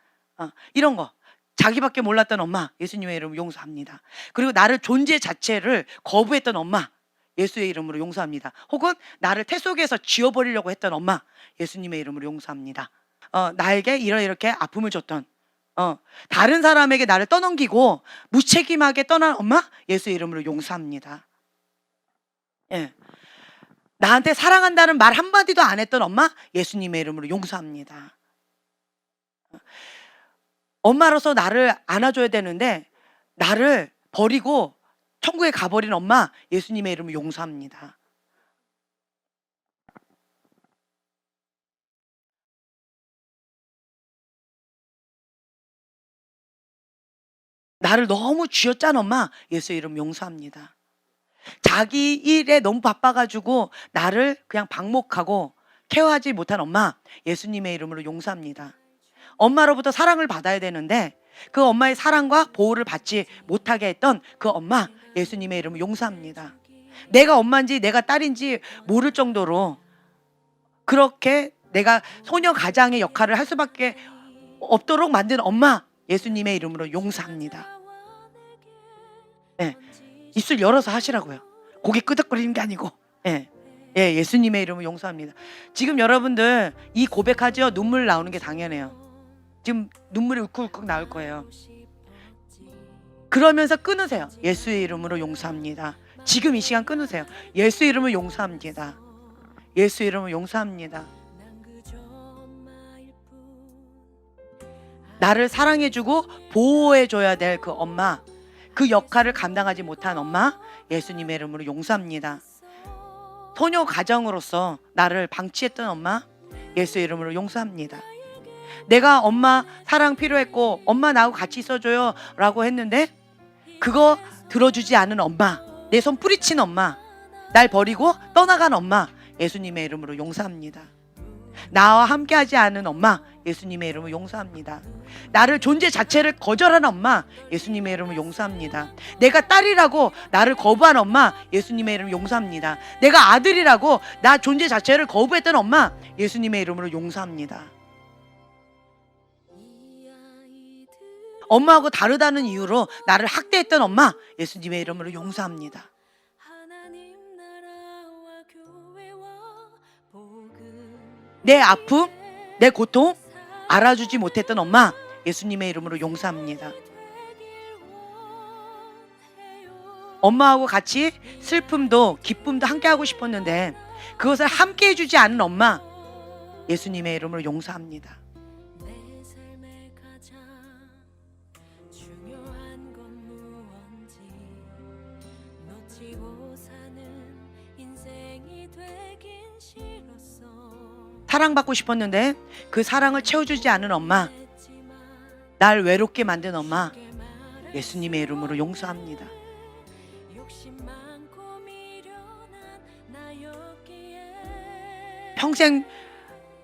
이런 거. 자기밖에 몰랐던 엄마, 예수님의 이름으로 용서합니다. 그리고 나를 존재 자체를 거부했던 엄마, 예수의 이름으로 용서합니다. 혹은 나를 태 속에서 지워버리려고 했던 엄마, 예수님의 이름으로 용서합니다. 나에게 이렇게 아픔을 줬던 다른 사람에게 나를 떠넘기고 무책임하게 떠난 엄마, 예수의 이름으로 용서합니다. 예. 나한테 사랑한다는 말 한마디도 안 했던 엄마, 예수님의 이름으로 용서합니다. 엄마로서 나를 안아줘야 되는데 나를 버리고 천국에 가버린 엄마, 예수님의 이름으로 용서합니다. 나를 너무 쥐어짠 엄마, 예수의 이름 용서합니다. 자기 일에 너무 바빠가지고 나를 그냥 방목하고 케어하지 못한 엄마, 예수님의 이름으로 용서합니다. 엄마로부터 사랑을 받아야 되는데 그 엄마의 사랑과 보호를 받지 못하게 했던 그 엄마, 예수님의 이름으로 용서합니다. 내가 엄마인지 내가 딸인지 모를 정도로 그렇게 내가 소녀 가장의 역할을 할 수밖에 없도록 만든 엄마, 예수님의 이름으로 용서합니다. 네, 입술 열어서 하시라고요. 고개 끄덕거리는 게 아니고. 예수님의 이름으로 용서합니다. 지금 여러분들 이 고백하죠? 눈물 나오는 게 당연해요. 지금 눈물이 울컥울컥 나올 거예요. 그러면서 끊으세요. 예수의 이름으로 용서합니다. 지금 이 시간 끊으세요. 예수의 이름으로 용서합니다. 예수의 이름으로 용서합니다. 나를 사랑해주고 보호해줘야 될 그 엄마, 그 역할을 감당하지 못한 엄마, 예수님의 이름으로 용서합니다. 소녀 가정으로서 나를 방치했던 엄마, 예수의 이름으로 용서합니다. 내가 엄마 사랑 필요했고 엄마 나하고 같이 있어줘요 라고 했는데 그거 들어주지 않은 엄마, 내 손 뿌리친 엄마, 날 버리고 떠나간 엄마, 예수님의 이름으로 용서합니다. 나와 함께하지 않은 엄마, 예수님의 이름으로 용서합니다. 나를 존재 자체를 거절한 엄마, 예수님의 이름으로 용서합니다. 내가 딸이라고 나를 거부한 엄마, 예수님의 이름으로 용서합니다. 내가 아들이라고 나 존재 자체를 거부했던 엄마, 예수님의 이름으로 용서합니다. 엄마하고 다르다는 이유로 나를 학대했던 엄마, 예수님의 이름으로 용서합니다. 내 아픔, 내 고통 알아주지 못했던 엄마, 예수님의 이름으로 용서합니다. 엄마하고 같이 슬픔도 기쁨도 함께 하고 싶었는데 그것을 함께 해주지 않은 엄마, 예수님의 이름으로 용서합니다. 사랑받고 싶었는데 그 사랑을 채워주지 않은 엄마, 날 외롭게 만든 엄마, 예수님의 이름으로 용서합니다. 평생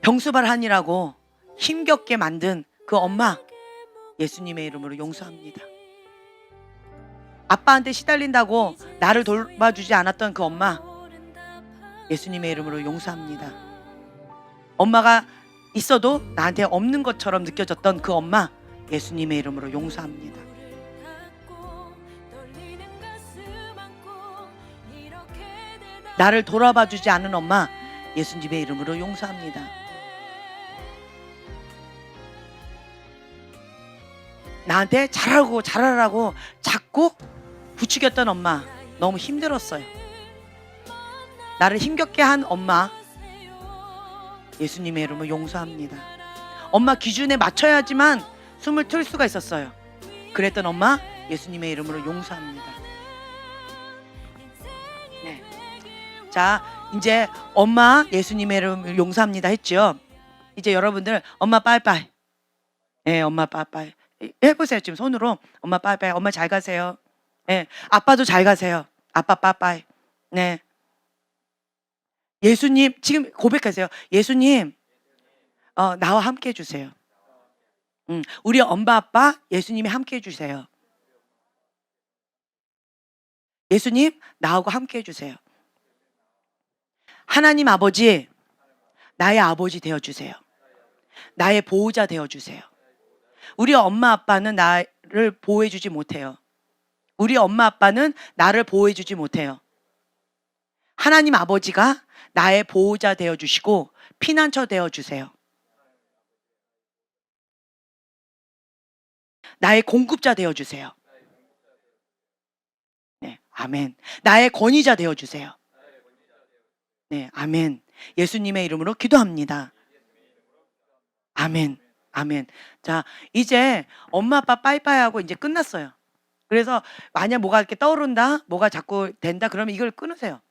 병수발하니라고 힘겹게 만든 그 엄마, 예수님의 이름으로 용서합니다. 아빠한테 시달린다고 나를 돌봐주지 않았던 그 엄마, 예수님의 이름으로 용서합니다. 엄마가 있어도 나한테 없는 것처럼 느껴졌던 그 엄마, 예수님의 이름으로 용서합니다. 나를 돌아봐주지 않은 엄마, 예수님의 이름으로 용서합니다. 나한테 잘하라고 자꾸 부추겼던 엄마, 너무 힘들었어요. 나를 힘겹게 한 엄마, 예수님의 이름으로 용서합니다. 엄마 기준에 맞춰야지만 숨을 틀 수가 있었어요. 그랬던 엄마, 예수님의 이름으로 용서합니다. 네. 자, 이제 엄마 예수님의 이름으로 용서합니다 했죠. 이제 여러분들 엄마 빠이빠이. 네, 엄마 빠이빠이 해보세요. 지금 손으로 엄마 빠이빠이. 엄마 잘 가세요. 네, 아빠도 잘 가세요. 아빠 빠이빠이. 네. 예수님 지금 고백하세요. 예수님, 나와 함께 해주세요. 우리 엄마 아빠 예수님이 함께 해주세요. 예수님, 나하고 함께 해주세요. 하나님 아버지, 나의 아버지 되어주세요. 나의 보호자 되어주세요. 우리 엄마 아빠는 나를 보호해주지 못해요. 우리 엄마 아빠는 나를 보호해주지 못해요. 하나님 아버지가 나의 보호자 되어주시고 피난처 되어주세요. 나의 공급자 되어주세요. 네, 아멘. 나의 권위자 되어주세요. 네, 아멘. 예수님의 이름으로 기도합니다. 아멘. 아멘. 자, 이제 엄마 아빠 빠이빠이 하고 이제 끝났어요. 그래서 만약 뭐가 이렇게 떠오른다, 뭐가 자꾸 된다, 그러면 이걸 끊으세요.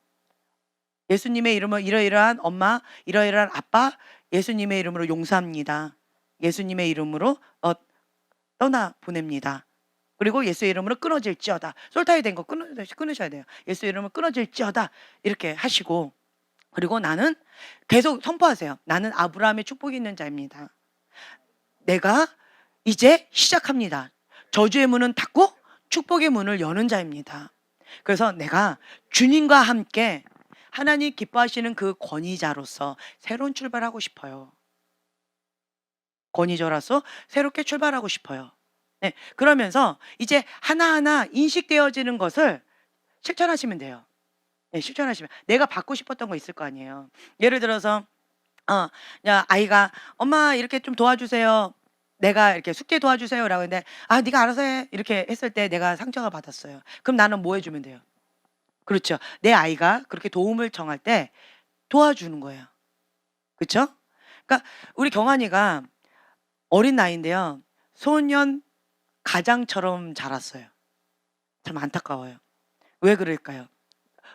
예수님의 이름으로 이러이러한 엄마, 이러이러한 아빠, 예수님의 이름으로 용서합니다. 예수님의 이름으로 떠나 보냅니다. 그리고 예수의 이름으로 끊어질지어다. 솔타이 된 거 끊으셔야 돼요. 예수의 이름으로 끊어질지어다. 이렇게 하시고, 그리고 나는 계속 선포하세요. 나는 아브라함의 축복이 있는 자입니다. 내가 이제 시작합니다. 저주의 문은 닫고 축복의 문을 여는 자입니다. 그래서 내가 주님과 함께 하나님 기뻐하시는 그 권위자로서 새로운 출발하고 싶어요. 권위자로서 새롭게 출발하고 싶어요. 네, 그러면서 이제 하나하나 인식되어지는 것을 실천하시면 돼요. 네, 실천하시면. 내가 받고 싶었던 거 있을 거 아니에요. 예를 들어서 야, 아이가 엄마 이렇게 좀 도와주세요. 내가 이렇게 숙제 도와주세요 라고 했는데 네가 알아서 해 이렇게 했을 때 내가 상처가 받았어요. 그럼 나는 뭐 해주면 돼요? 그렇죠. 내 아이가 그렇게 도움을 청할 때 도와주는 거예요. 그렇죠? 그러니까 우리 경환이가 어린 나이인데요. 소년 가장처럼 자랐어요. 참 안타까워요. 왜 그럴까요?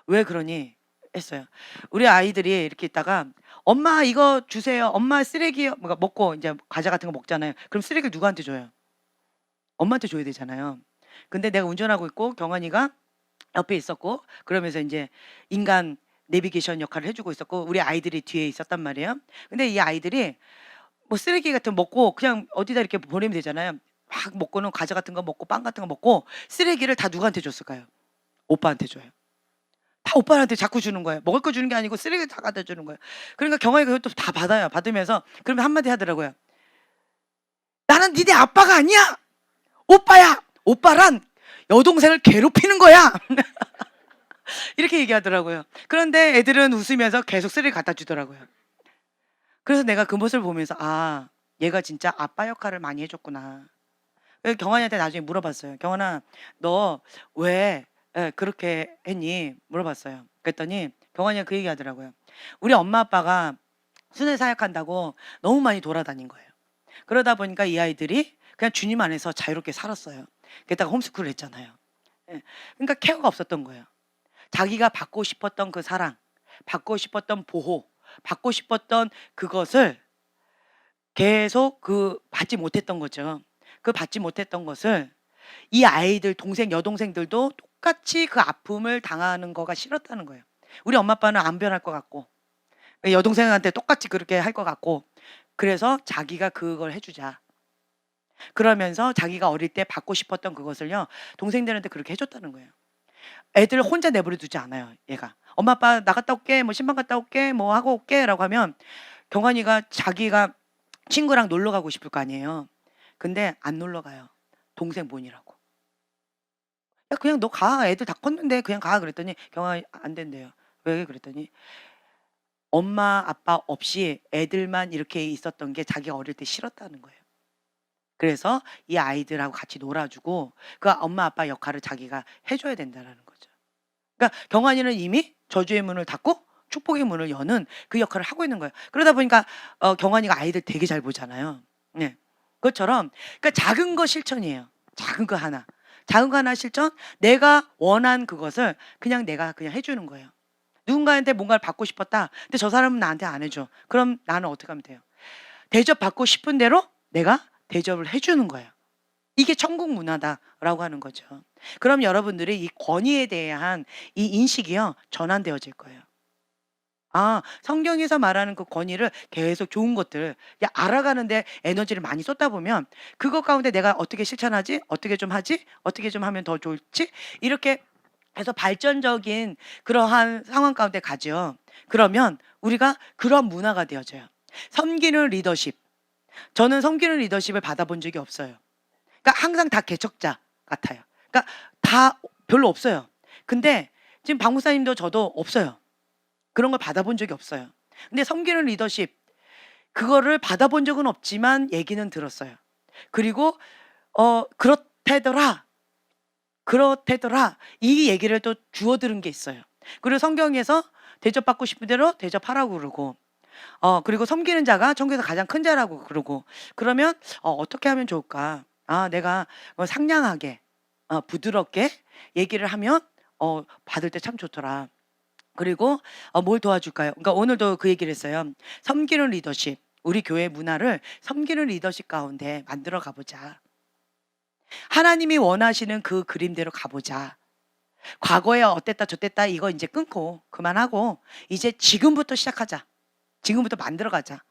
왜 그러니 했어요. 우리 아이들이 이렇게 있다가 엄마 이거 주세요. 엄마 쓰레기 뭔가 먹고 이제 과자 같은 거 먹잖아요. 그럼 쓰레기를 누구한테 줘요? 엄마한테 줘야 되잖아요. 근데 내가 운전하고 있고 경환이가 옆에 있었고 그러면서 이제 인간 내비게이션 역할을 해주고 있었고 우리 아이들이 뒤에 있었단 말이에요. 근데 이 아이들이 뭐 쓰레기 같은 거 먹고 그냥 어디다 이렇게 버리면 되잖아요. 막 먹고는 과자 같은 거 먹고 빵 같은 거 먹고 쓰레기를 다 누구한테 줬을까요? 오빠한테 줘요. 다 오빠한테 자꾸 주는 거예요. 먹을 거 주는 게 아니고 쓰레기를 다 갖다 주는 거예요. 그러니까 경환이가 그것도 다 받아요. 받으면서 그러면 한마디 하더라고요. 나는 니네 아빠가 아니야. 오빠야. 오빠란 여동생을 괴롭히는 거야. 이렇게 얘기하더라고요. 그런데 애들은 웃으면서 계속 쓰레기 갖다 주더라고요. 그래서 내가 그 모습을 보면서 얘가 진짜 아빠 역할을 많이 해줬구나. 그래서 경환이한테 나중에 물어봤어요. 경환아, 너 왜 그렇게 했니? 물어봤어요. 그랬더니 경환이가 그 얘기 하더라고요. 우리 엄마 아빠가 순회 사역한다고 너무 많이 돌아다닌 거예요. 그러다 보니까 이 아이들이 그냥 주님 안에서 자유롭게 살았어요. 게다가 홈스쿨을 했잖아요. 그러니까 케어가 없었던 거예요. 자기가 받고 싶었던 그 사랑, 받고 싶었던 보호, 받고 싶었던 그것을 계속 받지 못했던 거죠. 받지 못했던 것을 이 아이들 여동생들도 똑같이 그 아픔을 당하는 거가 싫었다는 거예요. 우리 엄마 아빠는 안 변할 것 같고 여동생한테 똑같이 그렇게 할 것 같고, 그래서 자기가 그걸 해주자. 그러면서 자기가 어릴 때 받고 싶었던 그것을요 동생들한테 그렇게 해줬다는 거예요. 애들 혼자 내버려 두지 않아요. 얘가 엄마 아빠 나갔다 올게, 뭐 신방 갔다 올게, 뭐 하고 올게 라고 하면 경환이가 자기가 친구랑 놀러 가고 싶을 거 아니에요. 근데 안 놀러 가요. 동생 보니라고. 야 그냥 너 가, 애들 다 컸는데 그냥 가 그랬더니 경환이 안 된대요. 왜 그랬더니 엄마 아빠 없이 애들만 이렇게 있었던 게 자기가 어릴 때 싫었다는 거예요. 그래서 이 아이들하고 같이 놀아주고 그 엄마 아빠 역할을 자기가 해줘야 된다라는 거죠. 그러니까 경환이는 이미 저주의 문을 닫고 축복의 문을 여는 그 역할을 하고 있는 거예요. 그러다 보니까 경환이가 아이들 되게 잘 보잖아요. 네. 그것처럼 그러니까 작은 거 실천이에요. 작은 거 하나. 작은 거 하나 실천. 내가 원한 그것을 내가 그냥 해주는 거예요. 누군가한테 뭔가를 받고 싶었다. 근데 저 사람은 나한테 안 해줘. 그럼 나는 어떻게 하면 돼요? 대접받고 싶은 대로 내가 대접을 해주는 거예요. 이게 천국 문화다라고 하는 거죠. 그럼 여러분들이 이 권위에 대한 이 인식이요 전환되어질 거예요. 성경에서 말하는 그 권위를 계속 좋은 것들 알아가는데 에너지를 많이 쏟다 보면 그것 가운데 내가 어떻게 실천하지? 어떻게 좀 하지? 어떻게 좀 하면 더 좋을지? 이렇게 해서 발전적인 그러한 상황 가운데 가죠. 그러면 우리가 그런 문화가 되어져요. 섬기는 리더십. 저는 섬기는 리더십을 받아본 적이 없어요. 그러니까 항상 다 개척자 같아요. 그러니까 다 별로 없어요. 근데 지금 박 목사님도 저도 없어요. 그런 걸 받아본 적이 없어요. 근데 섬기는 리더십 그거를 받아본 적은 없지만 얘기는 들었어요. 그리고 그렇대더라 이 얘기를 또 주워 들은 게 있어요. 그리고 성경에서 대접받고 싶은 대로 대접하라고 그러고 그리고 섬기는 자가 천국에서 가장 큰 자라고 그러고, 그러면 어떻게 하면 좋을까? 내가 상냥하게 부드럽게 얘기를 하면 받을 때 참 좋더라. 그리고 뭘 도와줄까요? 그러니까 오늘도 그 얘기를 했어요. 섬기는 리더십. 우리 교회 문화를 섬기는 리더십 가운데 만들어 가보자. 하나님이 원하시는 그 그림대로 가보자. 과거에 어땠다 저땠다 이거 이제 끊고 그만하고 이제 지금부터 시작하자. 지금부터 만들어가자.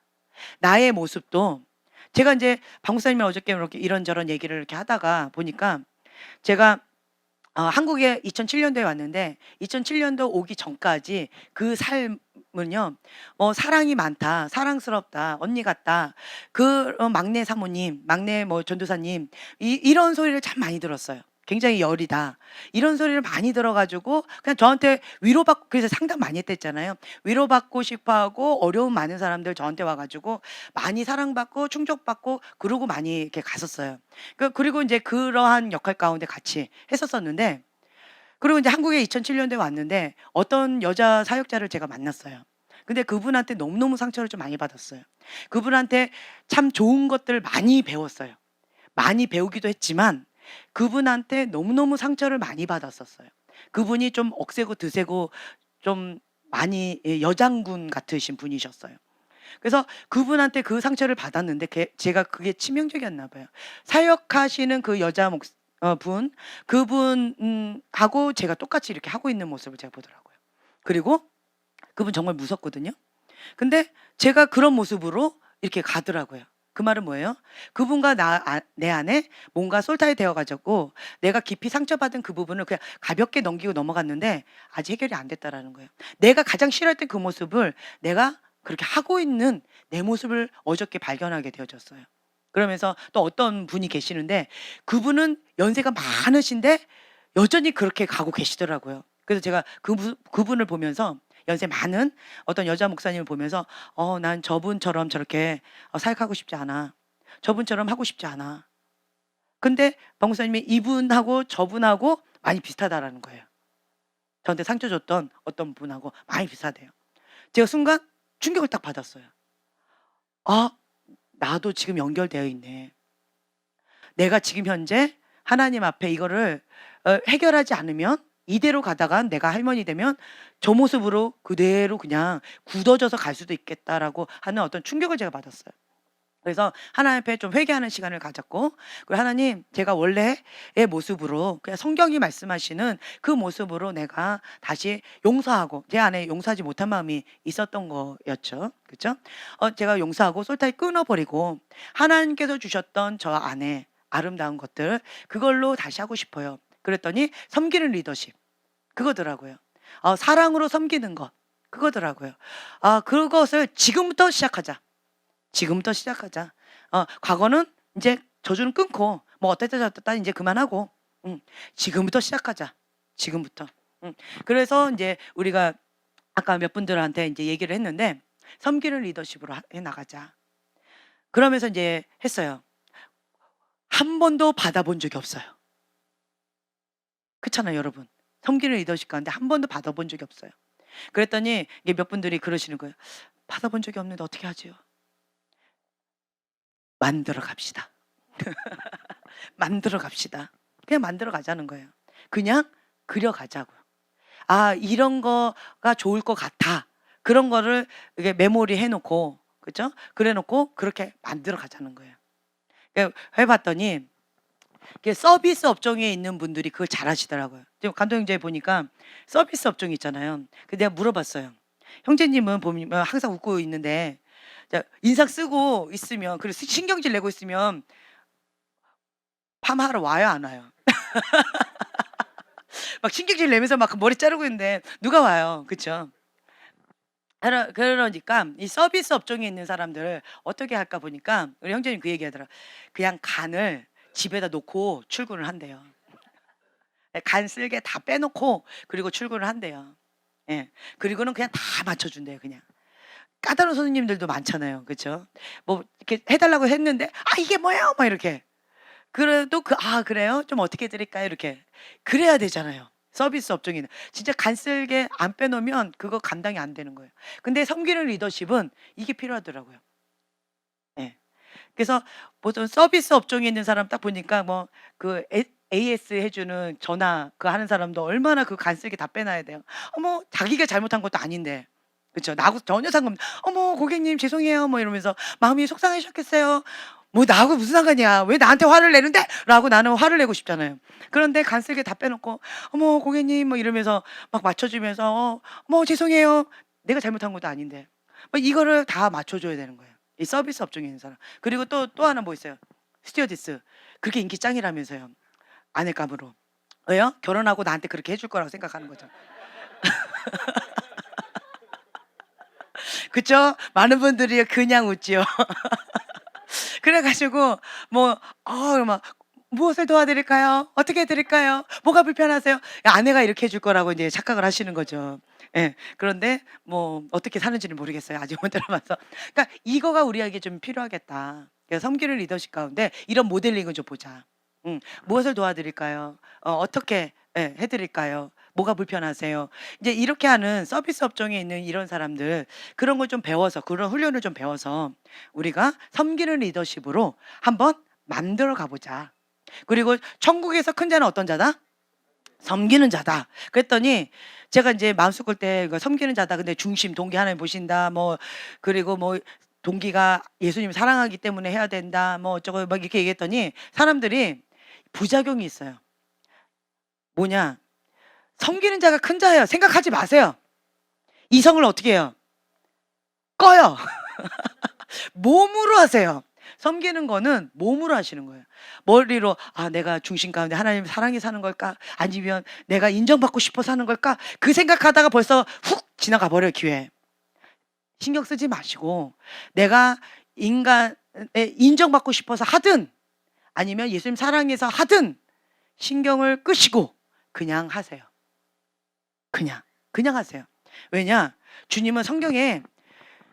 나의 모습도 제가 이제 박 목사님이 어저께 이렇게 이런저런 얘기를 이렇게 하다가 보니까 제가 한국에 2007년도에 왔는데 2007년도 오기 전까지 그 삶은요. 사랑이 많다, 사랑스럽다, 언니 같다. 막내 사모님, 막내 전도사님 이런 소리를 참 많이 들었어요. 굉장히 열이다. 이런 소리를 많이 들어가지고 그냥 저한테 위로받고, 그래서 상담 많이 했댔잖아요. 위로받고 싶어하고 어려움 많은 사람들 저한테 와가지고 많이 사랑받고 충족받고 그러고 많이 이렇게 갔었어요. 그리고 이제 그러한 역할 가운데 같이 했었었는데, 그리고 이제 한국에 2007년도에 왔는데 어떤 여자 사역자를 제가 만났어요. 근데 그분한테 너무너무 상처를 좀 많이 받았어요. 그분한테 참 좋은 것들 많이 배웠어요. 많이 배우기도 했지만 그분한테 너무너무 상처를 많이 받았었어요. 그분이 좀 억세고 드세고 좀 많이 여장군 같으신 분이셨어요. 그래서 그분한테 그 상처를 받았는데 제가 그게 치명적이었나 봐요. 사역하시는 그 여자 그분하고 제가 똑같이 이렇게 하고 있는 모습을 제가 보더라고요. 그리고 그분 정말 무섭거든요. 근데 제가 그런 모습으로 이렇게 가더라고요. 그 말은 뭐예요? 그분과 내 안에 뭔가 솔타이 되어가지고 내가 깊이 상처받은 그 부분을 그냥 가볍게 넘기고 넘어갔는데 아직 해결이 안 됐다라는 거예요. 내가 가장 싫어했던 그 모습을 내가 그렇게 하고 있는 내 모습을 어저께 발견하게 되어졌어요. 그러면서 또 어떤 분이 계시는데 그분은 연세가 많으신데 여전히 그렇게 가고 계시더라고요. 그래서 제가 그분을 보면서 연세 많은 어떤 여자 목사님을 보면서 난 저분처럼 저렇게 사역하고 싶지 않아. 저분처럼 하고 싶지 않아. 근데 박 목사님이 이분하고 저분하고 많이 비슷하다라는 거예요. 저한테 상처 줬던 어떤 분하고 많이 비슷하대요. 제가 순간 충격을 딱 받았어요. 나도 지금 연결되어 있네. 내가 지금 현재 하나님 앞에 이거를 해결하지 않으면 이대로 가다가 내가 할머니 되면 저 모습으로 그대로 그냥 굳어져서 갈 수도 있겠다라고 하는 어떤 충격을 제가 받았어요. 그래서 하나님 앞에 좀 회개하는 시간을 가졌고, 그리고 하나님, 제가 원래의 모습으로 그냥 성경이 말씀하시는 그 모습으로 내가 다시 용서하고, 제 안에 용서하지 못한 마음이 있었던 거였죠. 그렇죠? 제가 용서하고 솔타이 끊어버리고 하나님께서 주셨던 저 안에 아름다운 것들, 그걸로 다시 하고 싶어요. 그랬더니 섬기는 리더십, 그거더라고요. 사랑으로 섬기는 것, 그거더라고요. 그것을 지금부터 시작하자. 지금부터 시작하자. 과거는 이제 저주는 끊고 뭐 어땠다 저랬다 이제 그만하고, 지금부터 시작하자. 지금부터. 그래서 이제 우리가 아까 몇 분들한테 이제 얘기를 했는데, 섬기는 리더십으로 해 나가자. 그러면서 이제 했어요. 한 번도 받아본 적이 없어요. 그렇잖아요, 여러분. 섬기는 리더십 가운데 한 번도 받아본 적이 없어요. 그랬더니 이게 몇 분들이 그러시는 거예요. 받아본 적이 없는데 어떻게 하지요? 만들어 갑시다. 만들어 갑시다. 그냥 만들어 가자는 거예요. 그냥 그려 가자고요. 이런 거가 좋을 것 같아. 그런 거를 이게 메모리 해 놓고, 그죠? 그래 놓고 그렇게 만들어 가자는 거예요. 해 봤더니 이게 서비스 업종에 있는 분들이 그걸 잘 하시더라고요. 지금 감독님제 보니까 서비스 업종이 있잖아요. 내가 물어봤어요. 형제님은 보면 항상 웃고 있는데, 인상 쓰고 있으면, 그리고 신경질 내고 있으면 파마하러 와요, 안 와요? 막 신경질 내면서 막 머리 자르고 있는데 누가 와요? 그쵸? 그러니까 이 서비스 업종에 있는 사람들 어떻게 할까 보니까 우리 형제님 그 얘기 하더라. 그냥 간을 집에다 놓고 출근을 한대요. 간 쓸개 다 빼놓고 그리고 출근을 한대요. 예. 그리고는 그냥 다 맞춰준대요, 그냥. 까다로운 손님들도 많잖아요. 그쵸? 뭐 이렇게 해달라고 했는데 이게 뭐예요? 막 이렇게. 그래도 그래요? 좀 어떻게 드릴까요? 이렇게. 그래야 되잖아요. 서비스 업종에는. 진짜 간쓸게 안 빼놓으면 그거 감당이 안 되는 거예요. 근데 섬기는 리더십은 이게 필요하더라고요. 예. 그래서 보통 서비스 업종에 있는 사람 딱 보니까 뭐 그 AS 해주는 전화 그 하는 사람도 얼마나 그 간쓸게 다 빼놔야 돼요. 자기가 잘못한 것도 아닌데. 그쵸? 나하고 전혀 상관없는, 고객님 죄송해요. 뭐 이러면서 마음이 속상하셨겠어요. 뭐 나하고 무슨 상관이야. 왜 나한테 화를 내는데? 라고 나는 화를 내고 싶잖아요. 그런데 간쓸게 다 빼놓고, 고객님 뭐 이러면서 막 맞춰주면서, 죄송해요. 내가 잘못한 것도 아닌데. 뭐 이거를 다 맞춰줘야 되는 거예요. 이 서비스 업종에 있는 사람. 그리고 또 하나 뭐 있어요. 스튜어디스. 그렇게 인기 짱이라면서요. 아내감으로. 왜요? 결혼하고 나한테 그렇게 해줄 거라고 생각하는 거죠. 그쵸? 많은 분들이 그냥 웃지요. 그래가지고 막 무엇을 도와드릴까요? 어떻게 해드릴까요? 뭐가 불편하세요? 아내가 이렇게 해줄 거라고 이제 착각을 하시는 거죠. 예. 그런데 뭐 어떻게 사는지는 모르겠어요. 아직 못 들어봐서. 그러니까 이거가 우리에게 좀 필요하겠다. 그래서 섬기는 리더십 가운데 이런 모델링을 좀 보자. 무엇을 도와드릴까요? 어떻게 해드릴까요? 뭐가 불편하세요? 이제 이렇게 하는 서비스 업종에 있는 이런 사람들, 그런 걸 좀 배워서, 그런 훈련을 좀 배워서 우리가 섬기는 리더십으로 한번 만들어 가보자. 그리고 천국에서 큰 자는 어떤 자다? 섬기는 자다. 그랬더니 제가 이제 마음속 때 섬기는 자다. 근데 중심 동기 하나님 보신다. 그리고 동기가 예수님 사랑하기 때문에 해야 된다. 어쩌고 막 이렇게 얘기했더니 사람들이 부작용이 있어요. 뭐냐? 섬기는 자가 큰 자예요. 생각하지 마세요. 이성을 어떻게 해요? 꺼요. 몸으로 하세요. 섬기는 거는 몸으로 하시는 거예요. 머리로 내가 중심 가운데 하나님 사랑이 사는 걸까? 아니면 내가 인정받고 싶어서 하는 걸까? 그 생각하다가 벌써 훅 지나가 버려요, 기회. 신경 쓰지 마시고 내가 인간에 인정받고 싶어서 하든 아니면 예수님 사랑해서 하든 신경을 끄시고 그냥 하세요. 그냥 하세요. 왜냐? 주님은 성경에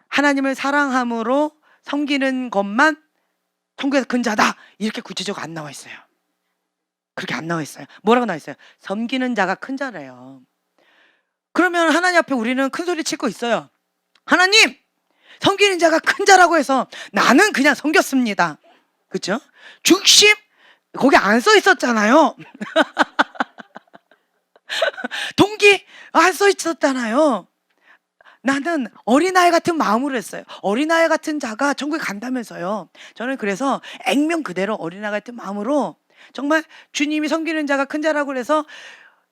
하나님을 사랑함으로 섬기는 것만 천국에서 큰 자다 이렇게 구체적으로 안 나와 있어요. 그렇게 안 나와 있어요. 뭐라고 나와 있어요? 섬기는 자가 큰 자래요. 그러면 하나님 앞에 우리는 큰 소리 치고 있어요. 하나님, 섬기는 자가 큰 자라고 해서 나는 그냥 섬겼습니다. 그렇죠? 중심 거기 안 써 있었잖아요. 동기 안 써 있었잖아요. 나는 어린아이 같은 마음으로 했어요. 어린아이 같은 자가 천국에 간다면서요. 저는 그래서 액면 그대로 어린아이 같은 마음으로 정말 주님이 섬기는 자가 큰 자라고 그래서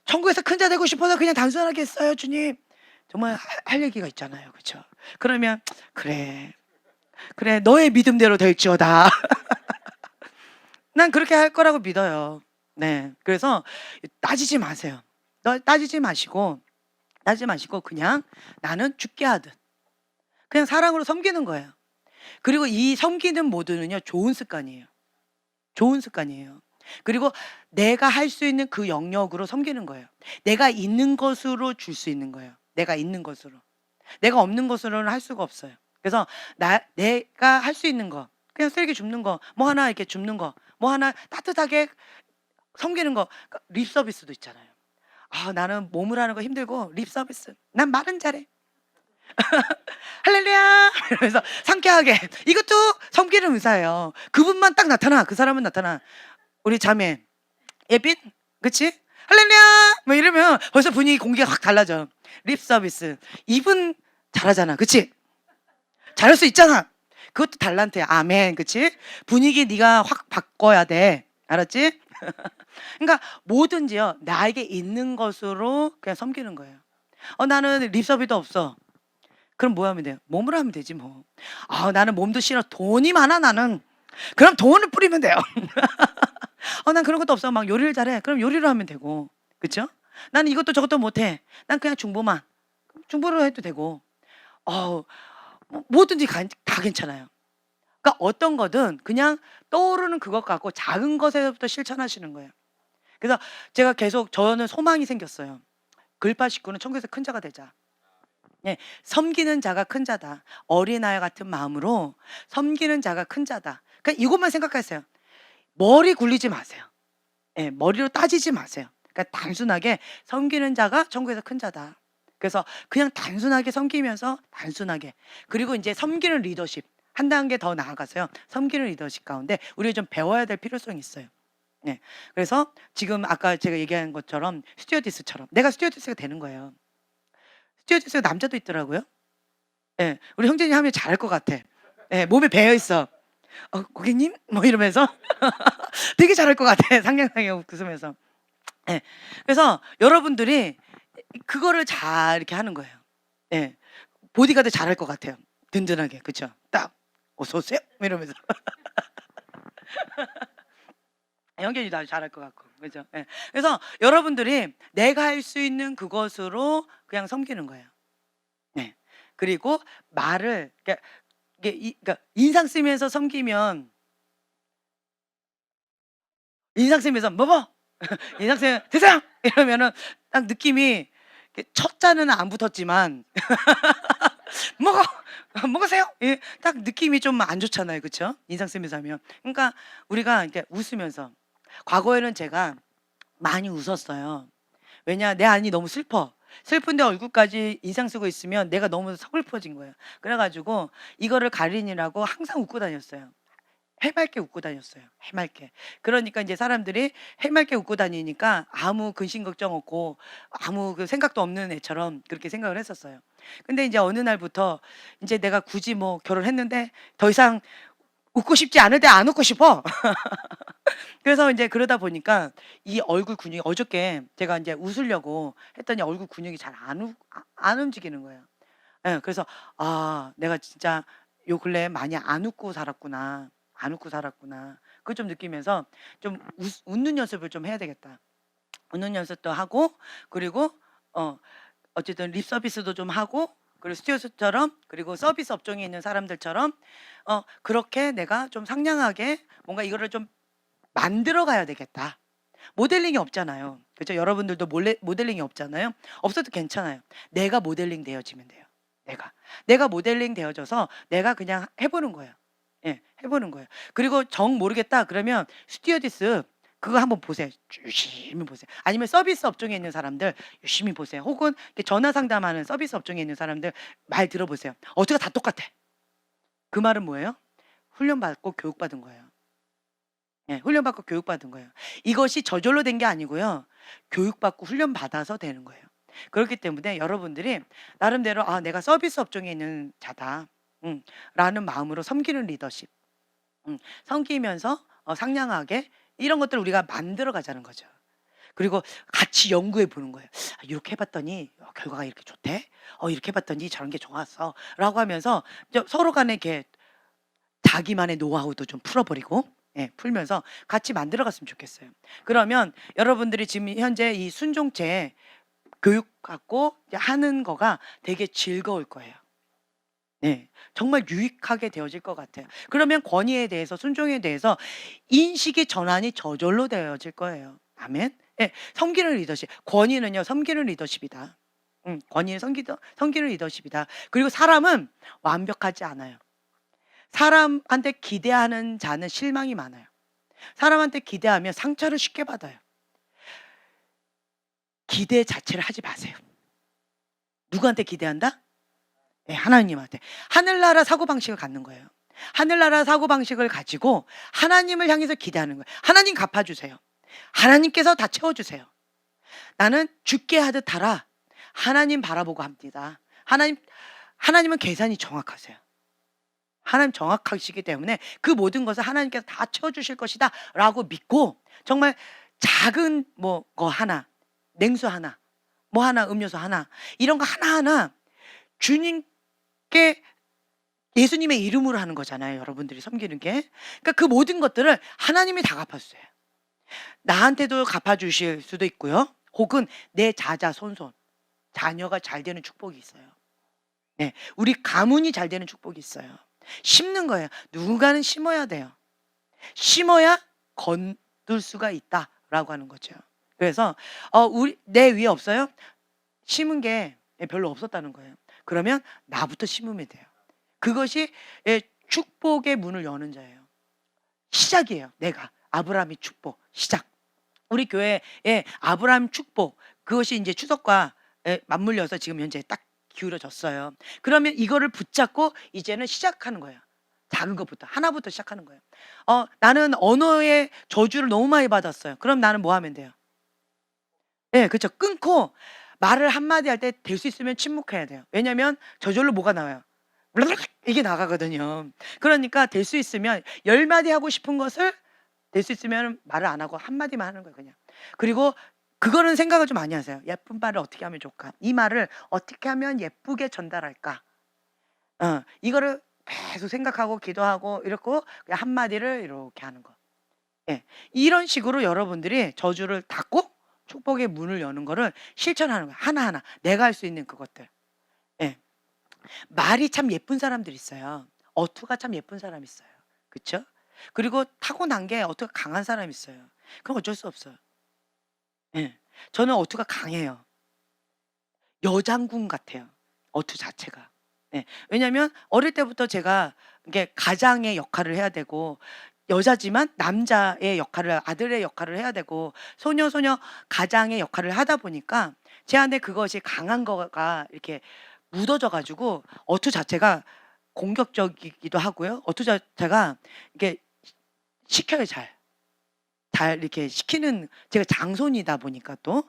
천국에서 큰 자 되고 싶어서 그냥 단순하게 했어요. 주님 정말 할 얘기가 있잖아요. 그렇죠? 그러면 그래 너의 믿음대로 될지어다. 난 그렇게 할 거라고 믿어요. 네. 그래서 따지지 마세요. 따지지 마시고 그냥 나는 죽게 하듯 그냥 사랑으로 섬기는 거예요. 그리고 이 섬기는 모드는요 좋은 습관이에요. 좋은 습관이에요. 그리고 내가 할 수 있는 그 영역으로 섬기는 거예요. 내가 있는 것으로 줄 수 있는 거예요. 내가 있는 것으로. 내가 없는 것으로는 할 수가 없어요. 그래서 내가 할 수 있는 거 그냥 쓰레기 줍는 거 뭐 하나 이렇게 줍는 거 뭐 하나 따뜻하게 섬기는 거 립 서비스도 있잖아요. 아 나는 몸을 하는 거 힘들고 립 서비스 난 말은 잘해. 할렐루야 이러면서 상쾌하게 이것도 섬기는 의사예요. 그분만 딱 나타나. 그 사람은 나타나. 우리 자매 예빈 그치? 할렐루야 뭐 이러면 벌써 분위기 공기가 확 달라져. 립 서비스 이분 잘하잖아. 그치? 잘할 수 있잖아. 그것도 달란트야. 아멘. 그치? 분위기 네가 확 바꿔야 돼. 알았지? 그러니까 뭐든지요 나에게 있는 것으로 그냥 섬기는 거예요. 나는 립서비도 없어. 그럼 뭐 하면 돼요? 몸으로 하면 되지 뭐. 나는 몸도 싫어. 돈이 많아 나는. 그럼 돈을 뿌리면 돼요. 난 그런 것도 없어. 막 요리를 잘해. 그럼 요리로 하면 되고. 그쵸? 나는 이것도 저것도 못해. 난 그냥 중보만. 중보로 해도 되고. 뭐든지 다 괜찮아요. 그러니까 어떤 거든 그냥 떠오르는 그것 갖고 작은 것에서부터 실천하시는 거예요. 그래서 제가 계속 저는 소망이 생겼어요. 글파 식구는 천국에서 큰 자가 되자. 예, 섬기는 자가 큰 자다. 어린아이 같은 마음으로 섬기는 자가 큰 자다. 그러니까 이것만 생각하세요. 머리 굴리지 마세요. 예, 머리로 따지지 마세요. 그러니까 단순하게 섬기는 자가 천국에서 큰 자다. 그래서 그냥 단순하게 섬기면서 단순하게 그리고 이제 섬기는 리더십 한 단계 더 나아가서요. 섬기는 리더십 가운데 우리가 좀 배워야 될 필요성이 있어요. 네. 그래서 지금 아까 제가 얘기한 것처럼 스튜어디스처럼 내가 스튜어디스가 되는 거예요. 스튜어디스가 남자도 있더라고요. 예. 우리 형제님 하면 잘할 것 같아. 예. 몸에 배어 있어. 고객님? 뭐 이러면서 되게 잘할 것 같아. 상냥하게 웃으면서. 예. 그래서 여러분들이 그거를 잘 이렇게 하는 거예요. 예. 보디가드 잘할 것 같아요. 든든하게. 그쵸? 딱 어서 오세요. 뭐 이러면서. 형제님도 아주 잘할 것 같고. 그죠? 예. 그래서 여러분들이 내가 할 수 있는 그것으로 그냥 섬기는 거예요. 네. 그리고 말을 그러니까 인상 쓰면서 섬기면 인상 쓰면서 "먹어." 인상 쓰면 "드세요." 이러면은 딱 느낌이 첫 잔은 안 붙었지만 "먹어. 먹으세요." 예. 딱 느낌이 좀 안 좋잖아요. 그쵸? 인상 쓰면서 하면. 그러니까 우리가 이렇게 웃으면서 과거에는 제가 많이 웃었어요. 왜냐 내 안이 너무 슬퍼. 슬픈데 얼굴까지 인상 쓰고 있으면 내가 너무 서글퍼진 거예요. 그래 가지고 이거를 가리느라고 항상 웃고 다녔어요. 해맑게 웃고 다녔어요. 해맑게. 그러니까 이제 사람들이 해맑게 웃고 다니니까 아무 근심 걱정 없고 아무 그 생각도 없는 애처럼 그렇게 생각을 했었어요. 근데 이제 어느 날부터 이제 내가 굳이 뭐 결혼했는데 더 이상 웃고 싶지 않을 때 안 웃고 싶어. 그래서 이제 그러다 보니까 이 얼굴 근육이 어저께 제가 이제 웃으려고 했더니 얼굴 근육이 잘 안 움직이는 거예요. 예. 그래서 '아 내가 진짜 요 근래에 많이 안 웃고 살았구나. 안 웃고 살았구나.' 그걸 좀 느끼면서 좀 웃는 연습을 좀 해야 되겠다. 웃는 연습도 하고 그리고 어 어쨌든 립 서비스도 좀 하고 그리고 스튜어디스처럼 그리고 서비스 업종에 있는 사람들처럼 그렇게 내가 좀 상냥하게 뭔가 이거를 좀 만들어 가야 되겠다. 모델링이 없잖아요. 그죠? 여러분들도 모델링이 없잖아요. 없어도 괜찮아요. 내가 모델링 되어지면 돼요. 내가 모델링 되어져서 내가 그냥 해 보는 거예요. 예. 해 보는 거예요. 그리고 정 모르겠다 그러면 스튜어디스 그거 한번 보세요. 유심히 보세요. 아니면 서비스 업종에 있는 사람들 유심히 보세요. 혹은 이렇게 전화 상담하는 서비스 업종에 있는 사람들 말 들어보세요. 어투가 다 똑같아. 그 말은 뭐예요? 훈련받고 교육받은 거예요. 예, 훈련받고 교육받은 거예요. 이것이 저절로 된 게 아니고요. 교육받고 훈련받아서 되는 거예요. 그렇기 때문에 여러분들이 나름대로 '아 내가 서비스 업종에 있는 자다.' 라는 마음으로 섬기는 리더십, 섬기면서 상냥하게 이런 것들을 우리가 만들어 가자는 거죠. 그리고 같이 연구해 보는 거예요. '아 이렇게 해 봤더니 결과가 이렇게 좋대. 이렇게 해 봤더니 저런 게 좋았어.'라고 하면서 서로 간에 이렇게 자기만의 노하우도 좀 풀어 버리고, 예, 풀면서 같이 만들어 갔으면 좋겠어요. 그러면 여러분들이 지금 현재 이 순종체 교육받고 이제 하는 거가 되게 즐거울 거예요. 네. 정말 유익하게 되어질 것 같아요. 그러면 권위에 대해서 순종에 대해서 인식의 전환이 저절로 되어질 거예요. 아멘. 예. 섬기는 리더십. 권위는요 섬기는 리더십이다. 권위는 섬기는 리더십이다. 그리고 사람은 완벽하지 않아요. 사람한테 기대하는 자는 실망이 많아요. 사람한테 기대하면 상처를 쉽게 받아요. 기대 자체를 하지 마세요. 누구한테 기대한다? 네, 하나님한테. 하늘나라 사고방식을 갖는 거예요. 하늘나라 사고방식을 가지고 하나님을 향해서 기대하는 거예요. 하나님 갚아주세요. 하나님께서 다 채워주세요. 나는 죽게 하듯 하라. 하나님 바라보고 합니다. 하나님은 계산이 정확하세요. 하나님 정확하시기 때문에 그 모든 것을 하나님께서 다 채워주실 것이다 라고 믿고, 정말 작은 거 하나, 냉수 하나, 뭐 하나, 음료수 하나, 이런 거 하나하나 주님께 예수님의 이름으로 하는 거잖아요. 여러분들이 섬기는 게. 그러니까 그 모든 것들을 하나님이 다 갚아주세요. 나한테도 갚아주실 수도 있고요. 혹은 내 자손, 자녀가 잘 되는 축복이 있어요. 네, 우리 가문이 잘 되는 축복이 있어요. 심는 거예요. 누군가는 심어야 돼요. 심어야 거둘 수가 있다라고 하는 거죠. 그래서 내 위에 없어요? 심은 게 별로 없었다는 거예요. 그러면 나부터 심으면 돼요. 그것이 축복의 문을 여는 자예요. 시작이에요. 내가 아브라함의 축복 시작. 우리 교회에 아브라함 축복, 그것이 이제 추석과 맞물려서 지금 현재 딱 기울어졌어요. 그러면 이거를 붙잡고 이제는 시작하는 거예요. 작은 것부터 하나부터 시작하는 거예요. 나는 언어의 저주를 너무 많이 받았어요. 그럼 나는 뭐 하면 돼요? 네, 그렇죠. 끊고 말을 한마디 할 때 될 수 있으면 침묵해야 돼요. 왜냐면 저절로 뭐가 나와요? 이게 나가거든요. 그러니까 될 수 있으면 10마디 하고 싶은 것을 될 수 있으면 말을 안 하고 한마디만 하는 거예요, 그냥. 그리고 그거는 생각을 좀 많이 하세요. '예쁜 말을 어떻게 하면 좋을까? 이 말을 어떻게 하면 예쁘게 전달할까?' 이거를 계속 생각하고 기도하고 이렇고 그냥 한마디를 이렇게 하는 거. 예. 이런 식으로 여러분들이 저주를 닫고 축복의 문을 여는 거를 실천하는 거예요. 하나하나 내가 할 수 있는 그것들. 예. 말이 참 예쁜 사람들 있어요. 어투가 참 예쁜 사람 있어요. 그쵸? 그리고 타고난 게 어투가 강한 사람 있어요. 그럼 어쩔 수 없어요. 예. 저는 어투가 강해요. 여장군 같아요, 어투 자체가. 예. 왜냐면 어릴 때부터 제가 이게 가장의 역할을 해야 되고, 여자지만 남자의 역할을, 아들의 역할을 해야 되고, 소녀 가장의 역할을 하다 보니까 제 안에 그것이 강한 거가 이렇게 묻어져 가지고 어투 자체가 공격적이기도 하고요. 어투 자체가 이게 시켜요, 잘 이렇게 시키는, 제가 장손이다 보니까 또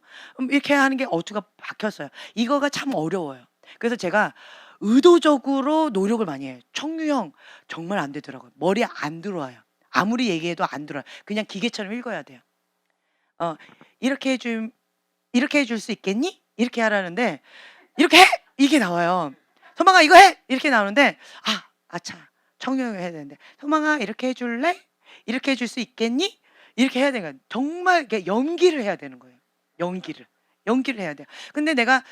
이렇게 하는 게 어투가 박혔어요. 이거가 참 어려워요. 그래서 제가 의도적으로 노력을 많이 해요. 청유형 정말 안 되더라고요. 머리에 안 들어와요. 아무리 얘기해도 안 들어와요. 그냥 기계처럼 읽어야 돼요. 어 "이렇게 이렇게 해줄 수 있겠니?" 이렇게 하라는데 "이렇게 해!" 이게 나와요. "소망아 이거 해!" 이렇게 나오는데 아차, 청유형을 해야 되는데 "소망아 이렇게 해 줄래? 이렇게 해줄 수 있겠니?" 이렇게 해야 되는 거예요. 정말 이렇게 연기를 해야 되는 거예요. 연기를 해야 돼요. 근데 내가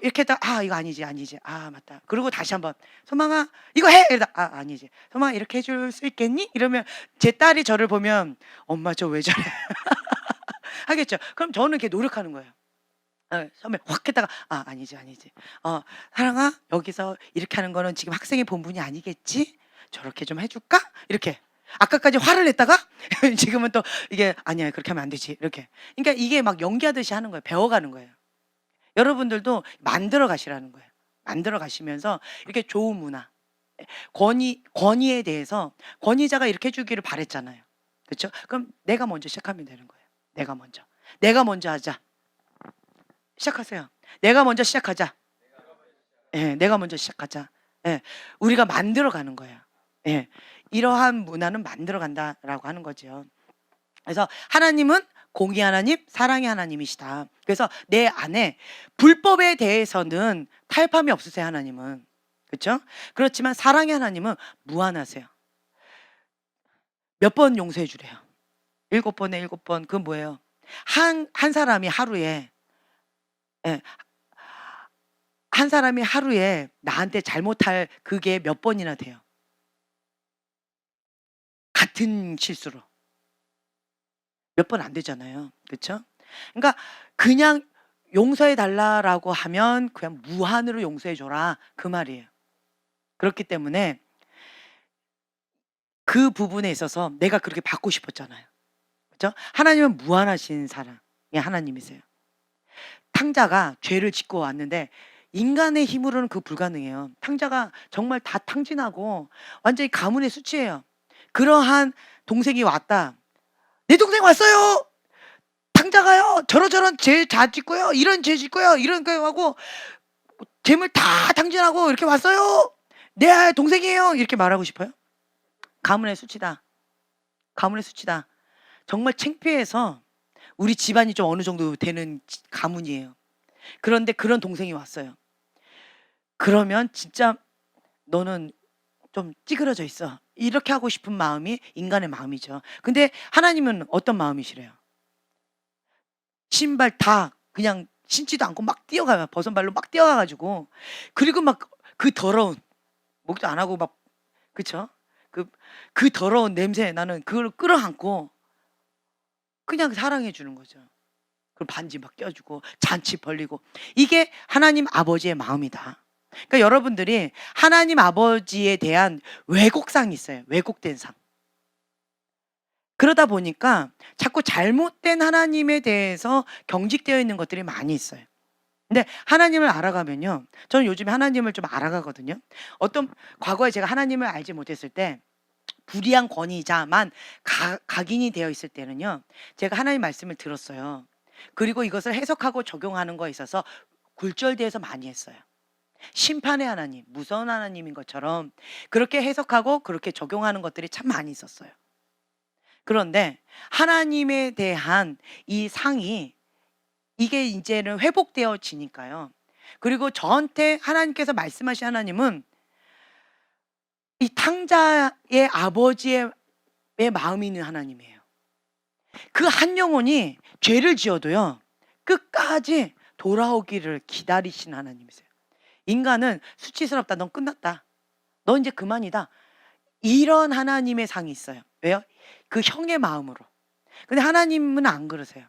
이렇게 했다가 '아 이거 아니지, 아니지. 아 맞다.' 그리고 다시 한번 "소망아 이거 해!" 이러다 '아 아니지. 소망아 이렇게 해줄 수 있겠니?' 이러면 제 딸이 저를 보면 '엄마 저 왜 저래?' 하겠죠. 그럼 저는 이렇게 노력하는 거예요. 처음에 확 했다가 '아 아니지, 아니지. 사랑아 여기서 이렇게 하는 거는 지금 학생의 본분이 아니겠지? 저렇게 좀 해 줄까?' 이렇게. 아까까지 화를 냈다가 지금은 또 이게 '아니야. 그렇게 하면 안 되지.' 이렇게. 그러니까 이게 막 연기하듯이 하는 거예요. 배워가는 거예요. 여러분들도 만들어 가시라는 거예요. 만들어 가시면서 이렇게 좋은 문화, 권위에 대해서 권위자가 이렇게 해 주기를 바랬잖아요. 그렇죠? 그럼 내가 먼저 시작하면 되는 거예요. 내가 먼저 하자. 시작하세요. 내가 먼저 시작하자. 예, 내가 먼저 시작하자. 예, 우리가 만들어가는 거예요. 예, 이러한 문화는 만들어간다라고 하는 거죠. 그래서 하나님은 공의 하나님, 사랑의 하나님이시다. 그래서 내 안에 불법에 대해서는 타협함이 없으세요, 하나님은. 그렇죠? 그렇지만 사랑의 하나님은 무한하세요. 몇 번 용서해 주래요? 7번에 7번. 그건 뭐예요? 한 사람이 하루에, 예, 한 사람이 하루에 나한테 잘못할 그게 몇 번이나 돼요? 같은 실수로. 몇 번 안 되잖아요. 그렇죠? 그러니까 그냥 용서해 달라라고 하면 그냥 무한으로 용서해 줘라 그 말이에요. 그렇기 때문에 그 부분에 있어서 내가 그렇게 받고 싶었잖아요. 그렇죠? 하나님은 무한하신 사랑의 하나님이세요. 탕자가 죄를 짓고 왔는데 인간의 힘으로는 그 불가능해요. 탕자가 정말 다 탕진하고 완전히 가문의 수치예요. 그러한 동생이 왔다. 내 동생 왔어요. 탕자가요. 저런 죄 다 짓고요. 이런 죄 짓고요. 이런 거 하고 재물 다 탕진하고 이렇게 왔어요. 내 동생이에요. 이렇게 말하고 싶어요? 가문의 수치다. 가문의 수치다. 정말 창피해서 우리 집안이 좀 어느 정도 되는 가문이에요. 그런데 그런 동생이 왔어요. 그러면 진짜 너는 좀 찌그러져 있어. 이렇게 하고 싶은 마음이 인간의 마음이죠. 근데 하나님은 어떤 마음이시래요? 신발 다 그냥 신지도 않고 막 뛰어가요. 버선발로 막 뛰어가가지고. 그리고 막 그 더러운, 목도 안 하고 막, 그쵸? 그 더러운 냄새 나는 그걸 끌어안고 그냥 사랑해 주는 거죠. 그리고 반지 막 껴주고 잔치 벌리고. 이게 하나님 아버지의 마음이다. 그러니까 여러분들이 하나님 아버지에 대한 왜곡상이 있어요. 왜곡된 상. 그러다 보니까 자꾸 잘못된 하나님에 대해서 경직되어 있는 것들이 많이 있어요. 근데 하나님을 알아가면요. 저는 요즘에 하나님을 좀 알아가거든요. 과거에 제가 하나님을 알지 못했을 때 불의한 권위자만 각인이 되어 있을 때는요. 제가 하나님 말씀을 들었어요. 그리고 이것을 해석하고 적용하는 거에 있어서 굴절돼서 많이 했어요. 심판의 하나님, 무서운 하나님인 것처럼 그렇게 해석하고 그렇게 적용하는 것들이 참 많이 있었어요. 그런데 하나님에 대한 이 상이 이게 이제는 회복되어지니까요. 그리고 저한테 하나님께서 말씀하신 하나님은 이 탕자의 아버지의 마음이 있는 하나님이에요. 그 한 영혼이 죄를 지어도요. 끝까지 돌아오기를 기다리신 하나님이세요. 인간은 수치스럽다. 넌 끝났다. 너 이제 그만이다. 이런 하나님의 상이 있어요. 왜요? 그 형의 마음으로. 근데 하나님은 안 그러세요.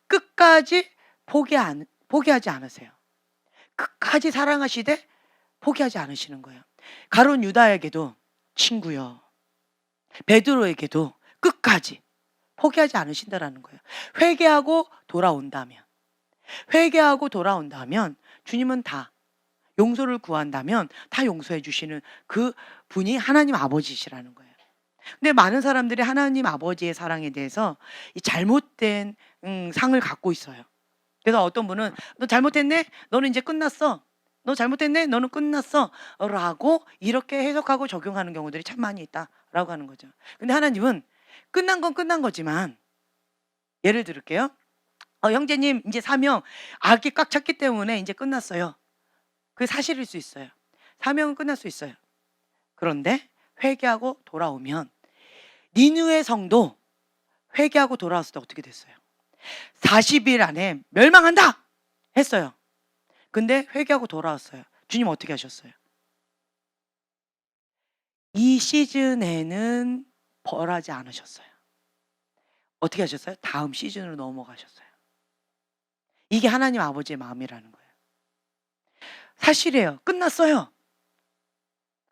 끝까지 포기하지 않으세요. 끝까지 사랑하시되 포기하지 않으시는 거예요. 가룟 유다에게도 친구요. 베드로에게도 끝까지 포기하지 않으신다라는 거예요. 회개하고 돌아온다면 주님은 다 용서를 구한다면 다 용서해 주시는 그 분이 하나님 아버지시라는 거예요. 근데 많은 사람들이 하나님 아버지의 사랑에 대해서 이 잘못된 상을 갖고 있어요. 그래서 어떤 분은 너 잘못했네? 너는 이제 끝났어. 너 잘못했네? 너는 끝났어. 라고 이렇게 해석하고 적용하는 경우들이 참 많이 있다라고 하는 거죠. 근데 하나님은 끝난 건 끝난 거지만 예를 들을게요. 형제님 이제 사명 악이 꽉 찼기 때문에 이제 끝났어요. 그게 사실일 수 있어요. 사명은 끝날 수 있어요. 그런데 회개하고 돌아오면 니느웨 성도 회개하고 돌아왔을 때 어떻게 됐어요? 40일 안에 멸망한다 했어요. 근데 회개하고 돌아왔어요. 주님 어떻게 하셨어요? 이 시즌에는 벌하지 않으셨어요. 어떻게 하셨어요? 다음 시즌으로 넘어가셨어요. 이게 하나님 아버지의 마음이라는 거예요. 사실이에요. 끝났어요.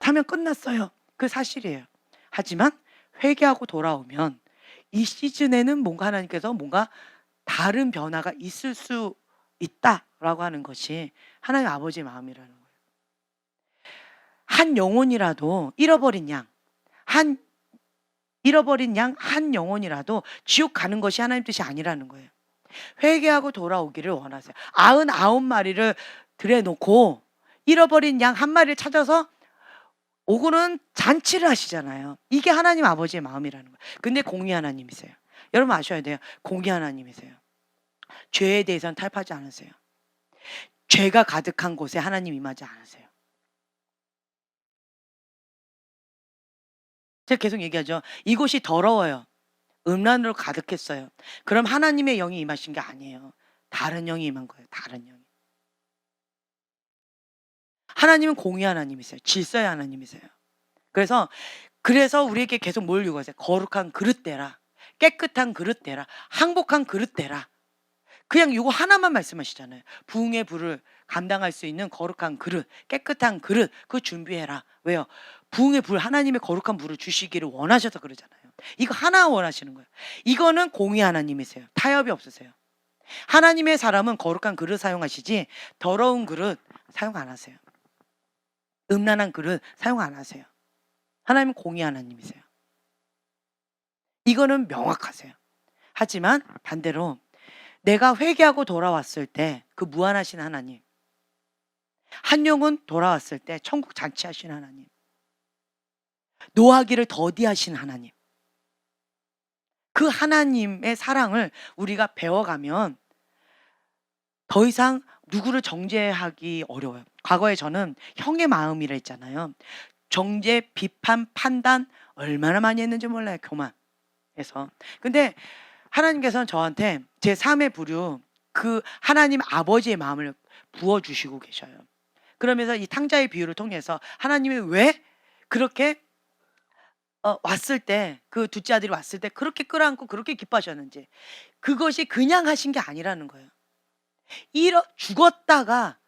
사명 끝났어요. 그 사실이에요. 하지만 회개하고 돌아오면 이 시즌에는 뭔가 하나님께서 뭔가 다른 변화가 있을 수 있다라고 하는 것이 하나님 아버지의 마음이라는 거예요. 한 영혼이라도 잃어버린 양, 한 잃어버린 양 한 영혼이라도 지옥 가는 것이 하나님 뜻이 아니라는 거예요. 회개하고 돌아오기를 원하세요. 99마리를 들여놓고 잃어버린 양 한 마리를 찾아서 오고는 잔치를 하시잖아요. 이게 하나님 아버지의 마음이라는 거예요. 근데 공의 하나님이세요. 여러분 아셔야 돼요. 공의 하나님이세요. 죄에 대해서는 탈피하지 않으세요. 죄가 가득한 곳에 하나님 임하지 않으세요. 제가 계속 얘기하죠. 이곳이 더러워요. 음란으로 가득했어요. 그럼 하나님의 영이 임하신 게 아니에요. 다른 영이 임한 거예요. 다른 영이. 하나님은 공의 하나님이세요. 질서의 하나님이세요. 그래서 우리에게 계속 뭘 요구하세요? 거룩한 그릇 대라. 깨끗한 그릇 대라. 항복한 그릇 대라. 그냥 이거 하나만 말씀하시잖아요. 부흥의 불을 감당할 수 있는 거룩한 그릇, 깨끗한 그릇, 그거 준비해라. 왜요? 부흥의 불, 하나님의 거룩한 불을 주시기를 원하셔서 그러잖아요. 이거 하나 원하시는 거예요. 이거는 공의 하나님이세요. 타협이 없으세요. 하나님의 사람은 거룩한 그릇 사용하시지 더러운 그릇 사용 안 하세요. 음란한 그릇 사용 안 하세요. 하나님은 공의 하나님이세요. 이거는 명확하세요. 하지만 반대로 내가 회개하고 돌아왔을 때 그 무한하신 하나님, 한 영혼 돌아왔을 때 천국 잔치하신 하나님, 노하기를 더디하신 하나님, 그 하나님의 사랑을 우리가 배워가면 더 이상 누구를 정죄하기 어려워요. 과거에 저는 형의 마음이라 했잖아요. 정죄, 비판, 판단 얼마나 많이 했는지 몰라요. 교만해서. 근데 하나님께서는 저한테 제 3의 부류, 그 하나님 아버지의 마음을 부어주시고 계셔요. 그러면서 이 탕자의 비유를 통해서 하나님이 왜 그렇게 왔을 때, 그 둘째 아들이 왔을 때 그렇게 끌어안고 그렇게 기뻐하셨는지, 그것이 그냥 하신 게 아니라는 거예요. 죽었다가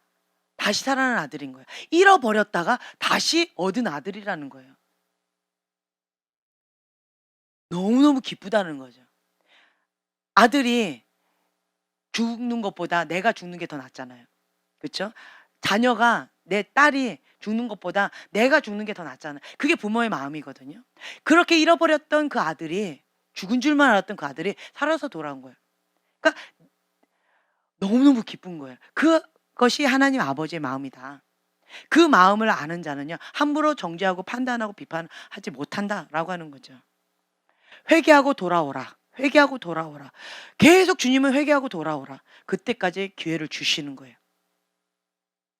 다시 살아난 아들인 거예요. 잃어버렸다가 다시 얻은 아들이라는 거예요. 너무너무 기쁘다는 거죠. 아들이 죽는 것보다 내가 죽는 게 더 낫잖아요. 그렇죠? 자녀가, 내 딸이 죽는 것보다 내가 죽는 게 더 낫잖아요. 그게 부모의 마음이거든요. 그렇게 잃어버렸던 그 아들이, 죽은 줄만 알았던 그 아들이 살아서 돌아온 거예요. 그러니까 너무너무 기쁜 거예요. 그것이 하나님 아버지의 마음이다. 그 마음을 아는 자는요, 함부로 정죄하고 판단하고 비판하지 못한다라고 하는 거죠. 회개하고 돌아오라. 회개하고 돌아오라. 계속 주님은 회개하고 돌아오라. 그때까지 기회를 주시는 거예요.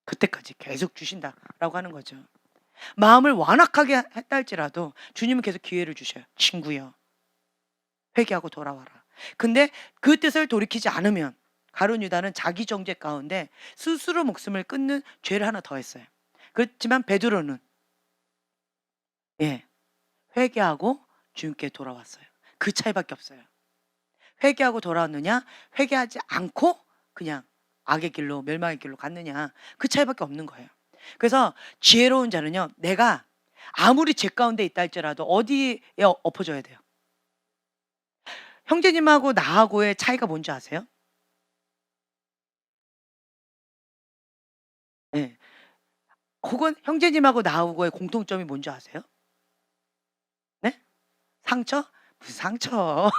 그때까지 계속 주신다라고 하는 거죠. 마음을 완악하게 했다 할지라도 주님은 계속 기회를 주셔요. 친구여, 회개하고 돌아와라. 근데 그 뜻을 돌이키지 않으면 가룟 유다는 자기 정죄 가운데 스스로 목숨을 끊는 죄를 하나 더 했어요. 그렇지만 베드로는 회개하고 주님께 돌아왔어요. 그 차이밖에 없어요. 회개하고 돌아왔느냐, 회개하지 않고 그냥 악의 길로, 멸망의 길로 갔느냐, 그 차이밖에 없는 거예요. 그래서 지혜로운 자는요, 내가 아무리 죄 가운데 있다 할지라도 어디에 엎어져야 돼요? 형제님하고 나하고의 차이가 뭔지 아세요? 네. 혹은 형제님하고 나하고의 공통점이 뭔지 아세요? 네? 상처? 무슨 상처?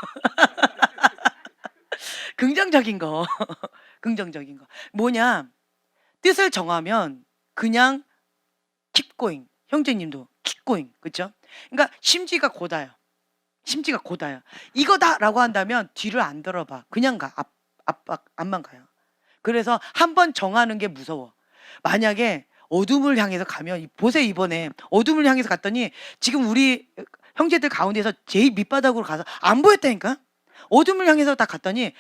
긍정적인 거. 긍정적인 거. 뭐냐? 뜻을 정하면 그냥 keep going. 형제님도 keep going. 그렇죠? 그러니까 심지가 곧아요. 심지가 곧아요. 이거다라고 한다면 뒤를 안 들어봐. 그냥 가. 앞만 가요. 그래서 한번 정하는 게 무서워. 만약에 어둠을 향해서 가면, 보세요. 이번에 어둠을 향해서 갔더니 지금 우리 형제들 가운데서 제일 밑바닥으로 가서 안 보였다니까. 어둠을 향해서 딱 갔더니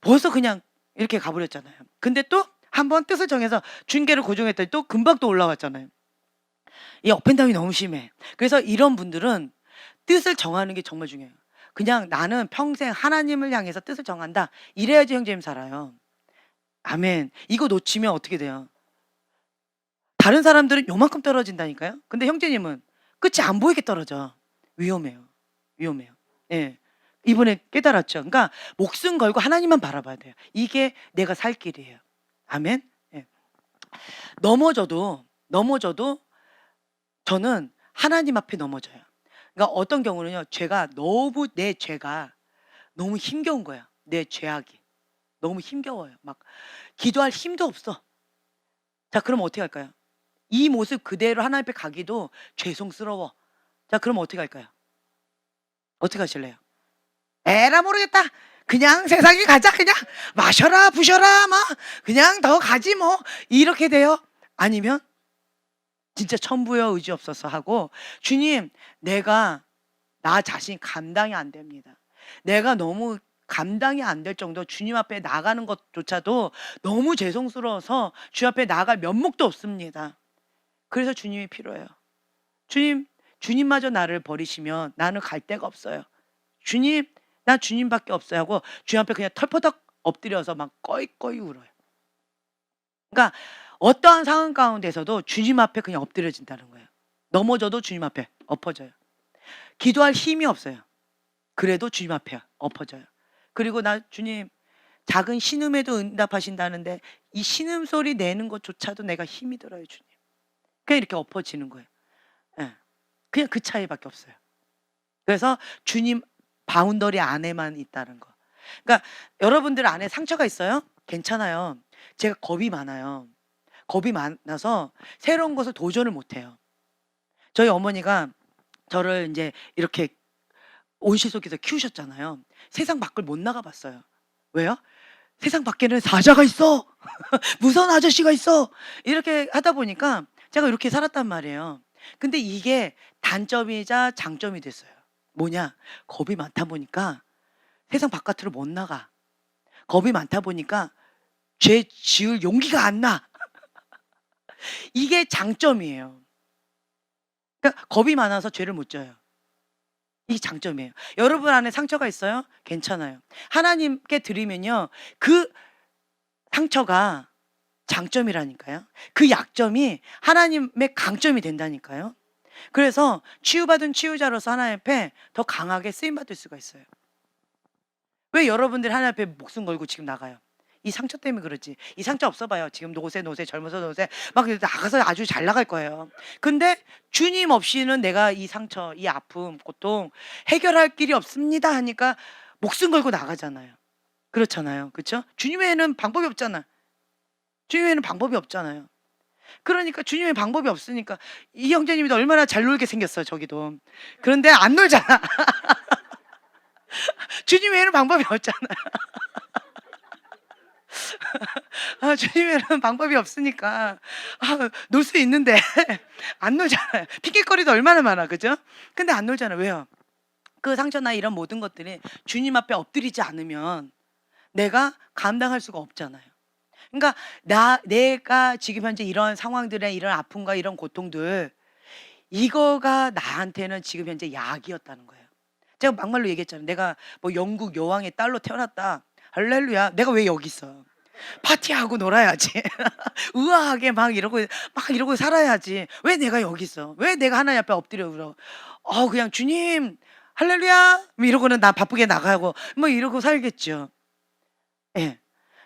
벌써 그냥 이렇게 가버렸잖아요. 근데 또 한번 뜻을 정해서 중계를 고정했더니 또 금방 또 올라왔잖아요. 이 업앤다운이 너무 심해. 그래서 이런 분들은 뜻을 정하는 게 정말 중요해요. 그냥 나는 평생 하나님을 향해서 뜻을 정한다. 이래야지 형제님 살아요. 아멘. 이거 놓치면 어떻게 돼요? 다른 사람들은 요만큼 떨어진다니까요. 근데 형제님은 끝이 안 보이게 떨어져. 위험해요. 위험해요. 예. 이번에 깨달았죠. 그러니까 목숨 걸고 하나님만 바라봐야 돼요. 이게 내가 살 길이에요. 아멘. 예. 넘어져도 저는 하나님 앞에 넘어져요. 그러니까 어떤 경우는요. 내 죄가 너무 힘겨운 거야. 내 죄악이. 너무 힘겨워요. 막 기도할 힘도 없어. 자, 그럼 어떻게 할까요? 이 모습 그대로 하나님 앞에 가기도 죄송스러워. 자, 그럼 어떻게 할까요? 어떻게 하실래요? 에라 모르겠다. 그냥 세상에 가자. 그냥 마셔라 부셔라 막 그냥 더 가지 뭐. 이렇게 돼요? 아니면 진짜 천부여 의지 없어서 하고, 주님, 내가 나 자신이 감당이 안 됩니다. 내가 너무 감당이 안 될 정도 주님 앞에 나가는 것조차도 너무 죄송스러워서 주님 앞에 나갈 면목도 없습니다. 그래서 주님이 필요해요. 주님, 주님마저 나를 버리시면 나는 갈 데가 없어요. 주님, 나 주님밖에 없어요 하고 주님 앞에 그냥 털퍼덕 엎드려서 막 꺼이꺼이 울어요. 그러니까 어떠한 상황 가운데서도 주님 앞에 그냥 엎드려진다는 거예요. 넘어져도 주님 앞에 엎어져요. 기도할 힘이 없어요. 그래도 주님 앞에 엎어져요. 그리고 나 주님, 작은 신음에도 응답하신다는데 이 신음소리 내는 것조차도 내가 힘이 들어요, 주님. 그냥 이렇게 엎어지는 거예요. 예. 그냥 그 차이밖에 없어요. 그래서 주님 바운더리 안에만 있다는 거. 그러니까 여러분들 안에 상처가 있어요? 괜찮아요. 제가 겁이 많아요. 겁이 많아서 새로운 것을 도전을 못 해요. 저희 어머니가 저를 이제 이렇게 온실 속에서 키우셨잖아요. 세상 밖을 못 나가 봤어요. 왜요? 세상 밖에는 사자가 있어. 무서운 아저씨가 있어. 이렇게 하다 보니까 제가 이렇게 살았단 말이에요. 근데 이게 단점이자 장점이 됐어요. 뭐냐? 겁이 많다 보니까 세상 바깥으로 못 나가. 겁이 많다 보니까 죄 지을 용기가 안 나. 이게 장점이에요. 그러니까 겁이 많아서 죄를 못 져요. 이게 장점이에요. 여러분 안에 상처가 있어요? 괜찮아요. 하나님께 드리면요, 그 상처가 장점이라니까요. 그 약점이 하나님의 강점이 된다니까요. 그래서 치유받은 치유자로서 하나님 앞에 더 강하게 쓰임받을 수가 있어요. 왜 여러분들 하나님 앞에 목숨 걸고 지금 나가요? 이 상처 때문에 그렇지. 이 상처 없어봐요. 지금 노세 젊어서 노세 막 나가서 아주 잘 나갈 거예요. 근데 주님 없이는 내가 이 상처, 이 아픔, 고통 해결할 길이 없습니다 하니까 목숨 걸고 나가잖아요. 그렇잖아요. 그렇죠? 주님 외에는 방법이 없잖아. 주님 외에는 방법이 없잖아요. 그러니까 주님의 방법이 없으니까 이 형제님도 얼마나 잘 놀게 생겼어요, 저기도. 그런데 안 놀잖아. 주님 외에는 방법이 없잖아. 주님에는 방법이 없으니까 놀 수 있는데 안 놀잖아요. 핑계거리도 얼마나 많아, 그죠? 근데 안 놀잖아요. 왜요? 그 상처나 이런 모든 것들이 주님 앞에 엎드리지 않으면 내가 감당할 수가 없잖아요. 그러니까 내가 지금 현재 이런 상황들의 이런 아픔과 이런 고통들, 이거가 나한테는 지금 현재 약이었다는 거예요. 제가 막말로 얘기했잖아요. 내가 뭐 영국 여왕의 딸로 태어났다. 할렐루야. 내가 왜 여기 있어? 파티하고 놀아야지. 우아하게 막 이러고 살아야지. 왜 내가 여기 있어? 왜 내가 하나님 앞에 엎드려 울어? 그냥 주님, 할렐루야. 뭐 이러고는 나 바쁘게 나가고 뭐 이러고 살겠죠. 예.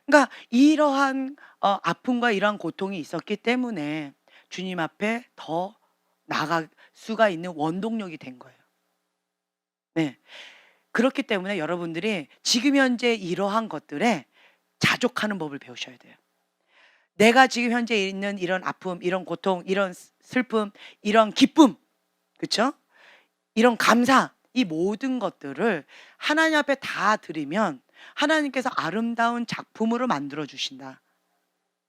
그러니까 이러한 아픔과 이러한 고통이 있었기 때문에 주님 앞에 더 나갈 수가 있는 원동력이 된 거예요. 네. 그렇기 때문에 여러분들이 지금 현재 이러한 것들에 자족하는 법을 배우셔야 돼요. 내가 지금 현재 있는 이런 아픔, 이런 고통, 이런 슬픔, 이런 기쁨, 그렇죠? 이런 감사, 이 모든 것들을 하나님 앞에 다 드리면 하나님께서 아름다운 작품으로 만들어 주신다.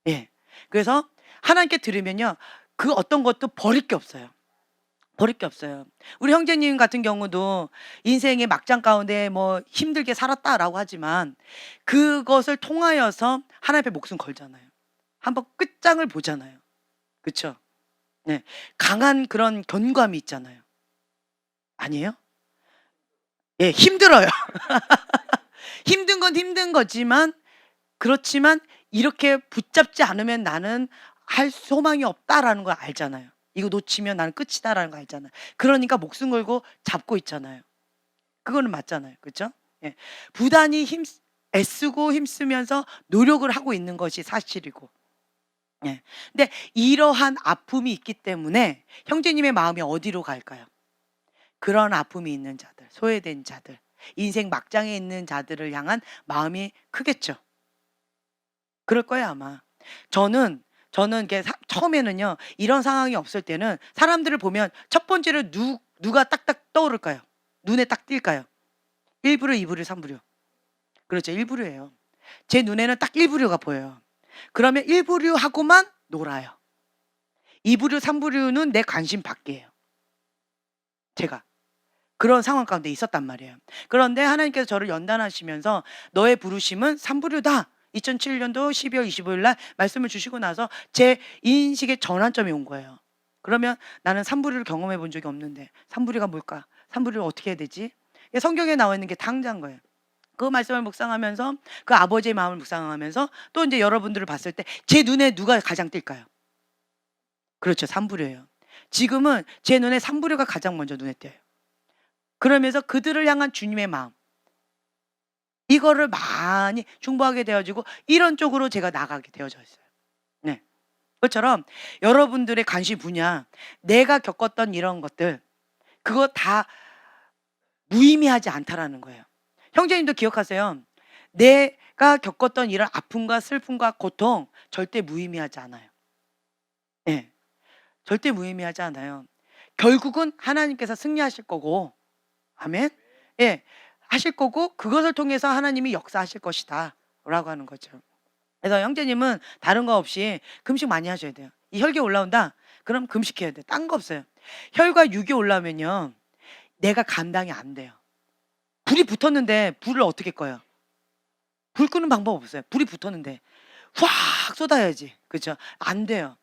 예. 그래서 하나님께 드리면요, 그 어떤 것도 버릴 게 없어요. 버릴 게 없어요. 우리 형제님 같은 경우도 인생의 막장 가운데 뭐 힘들게 살았다라고 하지만 그것을 통하여서 하나님 앞에 목숨 걸잖아요. 한번 끝장을 보잖아요. 그렇죠? 네. 강한 그런 견고함이 있잖아요. 아니에요? 예, 힘들어요. 힘든 건 힘든 거지만, 그렇지만 이렇게 붙잡지 않으면 나는 할 소망이 없다라는 걸 알잖아요. 이거 놓치면 나는 끝이다라는 거 알잖아요. 그러니까 목숨 걸고 잡고 있잖아요. 그거는 맞잖아요. 그렇죠? 예. 부단히 애쓰고 힘쓰면서 노력을 하고 있는 것이 사실이고. 예. 근데 이러한 아픔이 있기 때문에 형제님의 마음이 어디로 갈까요? 그런 아픔이 있는 자들, 소외된 자들, 인생 막장에 있는 자들을 향한 마음이 크겠죠. 그럴 거예요, 아마. 저는 이게 처음에는요, 이런 상황이 없을 때는 사람들을 보면 첫 번째로 누가 딱딱 떠오를까요? 눈에 딱 띌까요? 1부류, 2부류, 3부류. 그렇죠. 1부류예요. 제 눈에는 딱 1부류가 보여요. 그러면 1부류하고만 놀아요. 2부류, 3부류는 내 관심 밖이에요. 제가. 그런 상황 가운데 있었단 말이에요. 그런데 하나님께서 저를 연단하시면서 너의 부르심은 3부류다. 2007년도 12월 25일 날 말씀을 주시고 나서 제 인식의 전환점이 온 거예요. 그러면 나는 3부류를 경험해 본 적이 없는데 3부류가 뭘까? 3부류를 어떻게 해야 되지? 성경에 나와 있는 게 당장 거예요. 그 말씀을 묵상하면서 그 아버지의 마음을 묵상하면서 또 이제 여러분들을 봤을 때 제 눈에 누가 가장 띌까요? 그렇죠. 3부류예요. 지금은 제 눈에 3부류가 가장 먼저 눈에 띄어요. 그러면서 그들을 향한 주님의 마음, 이거를 많이 중보하게 되어지고 이런 쪽으로 제가 나가게 되어져 있어요. 네. 그것처럼 여러분들의 관심 분야, 내가 겪었던 이런 것들, 그거 다 무의미하지 않다라는 거예요. 형제님도 기억하세요. 내가 겪었던 이런 아픔과 슬픔과 고통 절대 무의미하지 않아요. 네. 절대 무의미하지 않아요. 결국은 하나님께서 승리하실 거고, 아멘. 예. 하실 거고 그것을 통해서 하나님이 역사하실 것이다 라고 하는 거죠. 그래서 형제님은 다른 거 없이 금식 많이 하셔야 돼요. 이 혈기 올라온다? 그럼 금식해야 돼요. 딴 거 없어요. 혈과 육이 올라오면요, 내가 감당이 안 돼요. 불이 붙었는데 불을 어떻게 꺼요? 불 끄는 방법 없어요. 불이 붙었는데 확 쏟아야지. 그렇죠? 안 돼요.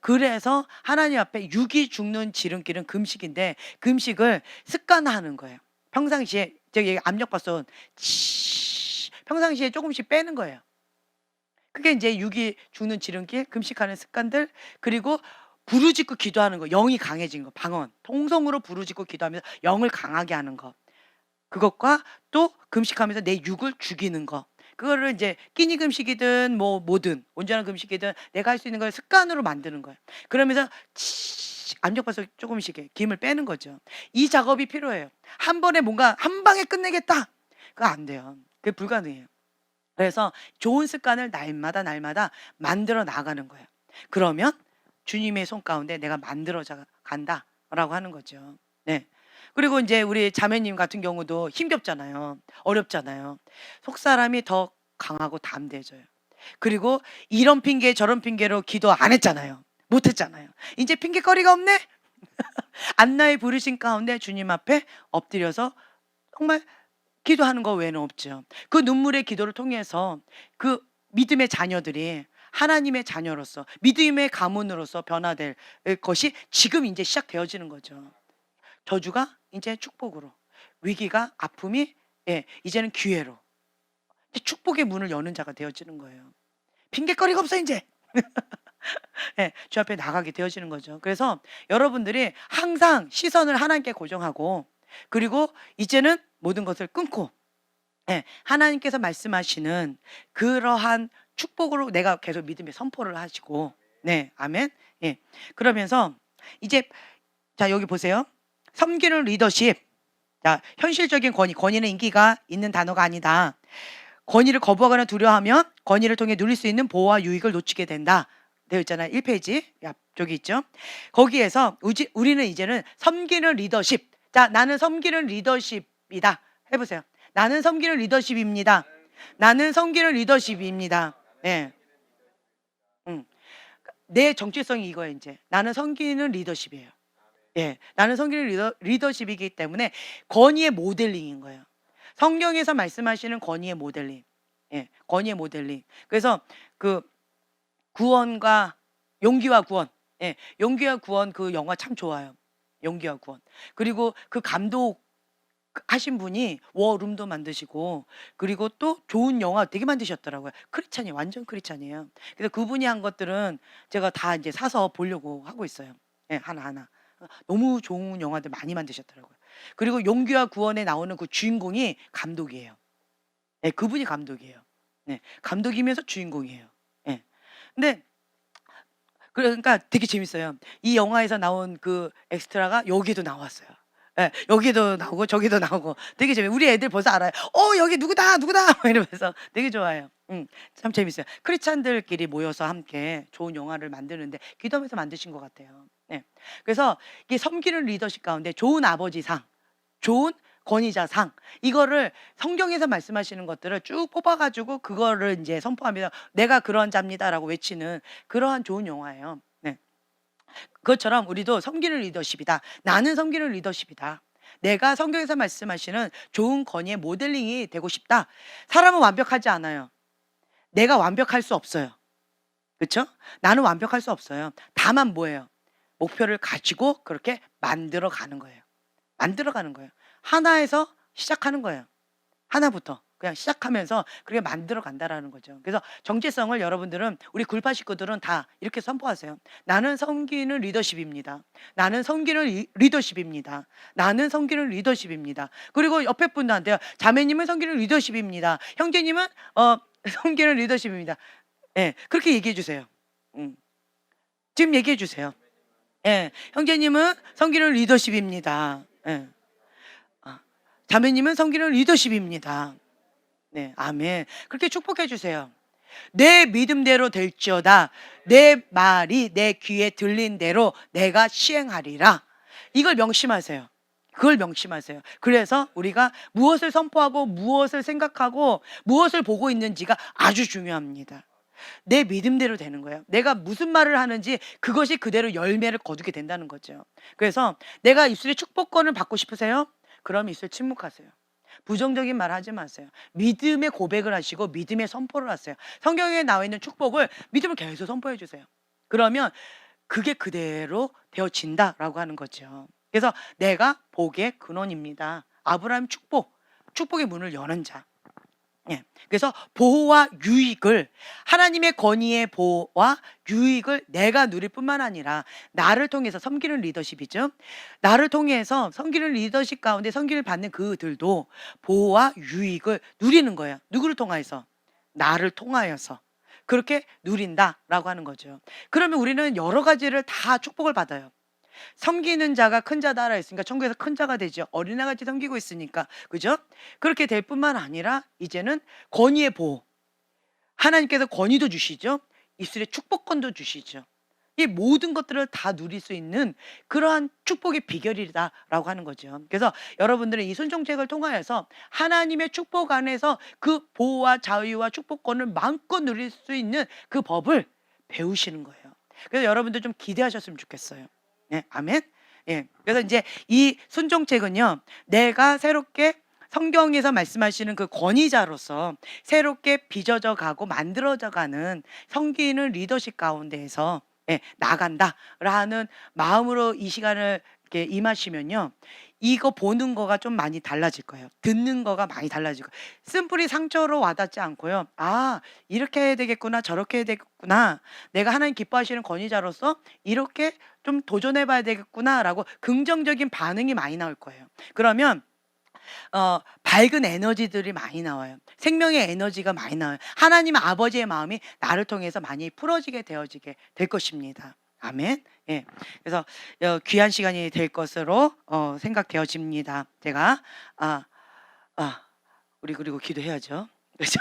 그래서 하나님 앞에 육이 죽는 지름길은 금식인데 금식을 습관화하는 거예요. 평상시에 저기 압력밥솥 평상시에 조금씩 빼는 거예요. 그게 이제 육이 죽는 지름길, 금식하는 습관들, 그리고 부르짖고 기도하는 거, 영이 강해진 거, 방언, 통성으로 부르짖고 기도하면서 영을 강하게 하는 거, 그것과 또 금식하면서 내 육을 죽이는 거, 그거를 이제 끼니 금식이든 뭐든 온전한 금식이든 내가 할 수 있는 걸 습관으로 만드는 거예요. 그러면서 압력밥솥 조금씩 김을 빼는 거죠. 이 작업이 필요해요. 한 번에 뭔가 한 방에 끝내겠다, 그거 안 돼요. 그게 불가능해요. 그래서 좋은 습관을 날마다 만들어 나가는 거예요. 그러면 주님의 손 가운데 내가 만들어 간다라고 하는 거죠. 네. 그리고 이제 우리 자매님 같은 경우도 힘겹잖아요. 어렵잖아요. 속사람이 더 강하고 담대해져요. 그리고 이런 핑계 저런 핑계로 기도 안 했잖아요. 못 했잖아요. 이제 핑계거리가 없네. 안나의 부르신 가운데 주님 앞에 엎드려서 정말 기도하는 거 외에는 없죠. 그 눈물의 기도를 통해서 그 믿음의 자녀들이 하나님의 자녀로서 믿음의 가문으로서 변화될 것이 지금 이제 시작되어지는 거죠. 저주가 이제 축복으로, 위기가 아픔이 이제는 기회로, 축복의 문을 여는 자가 되어지는 거예요. 핑계거리가 없어 이제. 주 앞에 나가게 되어지는 거죠. 그래서 여러분들이 항상 시선을 하나님께 고정하고, 그리고 이제는 모든 것을 끊고 하나님께서 말씀하시는 그러한 축복으로 내가 계속 믿음의 선포를 하시고, 네, 아멘. 그러면서 이제 자 여기 보세요. 섬기는 리더십. 자, 현실적인 권위는 인기가 있는 단어가 아니다. 권위를 거부하거나 두려워하면 권위를 통해 누릴 수 있는 보호와 유익을 놓치게 된다. 되어 있잖아요. 1페이지 앞쪽에 있죠. 거기에서 우리는 이제는 섬기는 리더십. 자, 나는 섬기는 리더십이다. 해보세요. 나는 섬기는 리더십입니다. 나는 섬기는 리더십입니다. 네. 내 정체성이 이거예요. 이제 나는 섬기는 리더십이에요. 나는 섬기는 리더십이기 때문에 권위의 모델링인 거예요. 성경에서 말씀하시는 권위의 모델링. 권위의 모델링. 그래서 그 구원과 용기와 구원. 용기와 구원 그 영화 참 좋아요. 용기와 구원. 그리고 그 감독 하신 분이 워룸도 만드시고, 그리고 또 좋은 영화 되게 만드셨더라고요. 크리스찬이에요. 완전 크리스찬이에요. 그래서 그분이 한 것들은 제가 다 이제 사서 보려고 하고 있어요. 하나하나. 너무 좋은 영화들 많이 만드셨더라고요. 그리고 용기와 구원에 나오는 그 주인공이 감독이에요. 그분이 감독이에요. 감독이면서 주인공이에요. 근데 그러니까 되게 재밌어요. 이 영화에서 나온 그 엑스트라가 여기도 나왔어요. 예, 여기도 나오고 저기도 나오고 되게 재미있어요. 우리 애들 벌써 알아요. 여기 누구다 누구다 막 이러면서 되게 좋아해요. 참 재밌어요. 크리스찬들끼리 모여서 함께 좋은 영화를 만드는데 기도하면서 만드신 것 같아요. 네. 그래서 이게 섬기는 리더십 가운데 좋은 아버지상, 좋은 권위자상, 이거를 성경에서 말씀하시는 것들을 쭉 뽑아가지고 그거를 이제 선포하면서 내가 그런 자입니다라고 외치는 그러한 좋은 영화예요. 네. 그것처럼 우리도 섬기는 리더십이다. 나는 섬기는 리더십이다. 내가 성경에서 말씀하시는 좋은 권위의 모델링이 되고 싶다. 사람은 완벽하지 않아요. 내가 완벽할 수 없어요. 그렇죠? 나는 완벽할 수 없어요. 다만 뭐예요? 목표를 가지고 그렇게 만들어 가는 거예요. 만들어 가는 거예요. 하나에서 시작하는 거예요. 하나부터 그냥 시작하면서 그렇게 만들어 간다라는 거죠. 그래서 정체성을 여러분들은, 우리 굴파 식구들은 다 이렇게 선포하세요. 나는 섬기는 리더십입니다. 나는 섬기는 리더십입니다. 나는 섬기는 리더십입니다. 그리고 옆에 분들한테요. 자매님은 섬기는 리더십입니다. 형제님은 섬기는 리더십입니다. 예, 그렇게 얘기해 주세요. 지금 얘기해 주세요. 예, 형제님은 섬기는 리더십입니다. 예. 자매님은 섬기는 리더십입니다. 네, 아멘. 그렇게 축복해 주세요. 내 믿음대로 될지어다. 내 말이 내 귀에 들린 대로 내가 시행하리라. 이걸 명심하세요. 그걸 명심하세요. 그래서 우리가 무엇을 선포하고 무엇을 생각하고 무엇을 보고 있는지가 아주 중요합니다. 내 믿음대로 되는 거예요. 내가 무슨 말을 하는지 그것이 그대로 열매를 거두게 된다는 거죠. 그래서 내가 입술의 축복권을 받고 싶으세요? 그럼 입술 침묵하세요. 부정적인 말 하지 마세요. 믿음의 고백을 하시고 믿음의 선포를 하세요. 성경에 나와 있는 축복을 믿음을 계속 선포해 주세요. 그러면 그게 그대로 되어진다라고 하는 거죠. 그래서 내가 복의 근원입니다. 아브라함 축복의 문을 여는 자. 예. 그래서 보호와 유익을, 하나님의 권위의 보호와 유익을 내가 누릴 뿐만 아니라 나를 통해서 섬기는 리더십이죠. 나를 통해서 섬기는 리더십 가운데 섬기를 받는 그들도 보호와 유익을 누리는 거예요. 누구를 통하여서? 나를 통하여서. 그렇게 누린다라고 하는 거죠. 그러면 우리는 여러 가지를 다 축복을 받아요. 섬기는 자가 큰 자다라 했으니까 천국에서 큰 자가 되죠. 어린아이같이 섬기고 있으니까. 그죠? 그렇게 될 뿐만 아니라 이제는 권위의 보호. 하나님께서 권위도 주시죠. 입술의 축복권도 주시죠. 이 모든 것들을 다 누릴 수 있는 그러한 축복의 비결이다라고 하는 거죠. 그래서 여러분들은 이 순종책을 통하여서 하나님의 축복 안에서 그 보호와 자유와 축복권을 마음껏 누릴 수 있는 그 법을 배우시는 거예요. 그래서 여러분들 좀 기대하셨으면 좋겠어요. 네, 아멘. 예. 그래서 이제 이 순종책은요, 내가 새롭게 성경에서 말씀하시는 그 권위자로서 새롭게 빚어져 가고 만들어져 가는 섬기는 리더십 가운데에서 나간다라는 마음으로 이 시간을 이렇게 임하시면요, 이거 보는 거가 좀 많이 달라질 거예요. 듣는 거가 많이 달라질 거예요. 쓴뿌리 상처로 와닿지 않고요. 아, 이렇게 해야 되겠구나, 저렇게 해야 되겠구나. 내가 하나님 기뻐하시는 권위자로서 이렇게 좀 도전해 봐야 되겠구나라고 긍정적인 반응이 많이 나올 거예요. 그러면 밝은 에너지들이 많이 나와요. 생명의 에너지가 많이 나와요. 하나님 아버지의 마음이 나를 통해서 많이 풀어지게 되어지게 될 것입니다. 아멘. 예. 그래서 귀한 시간이 될 것으로 생각되어집니다. 제가 우리 그리고 기도해야죠. 그렇죠?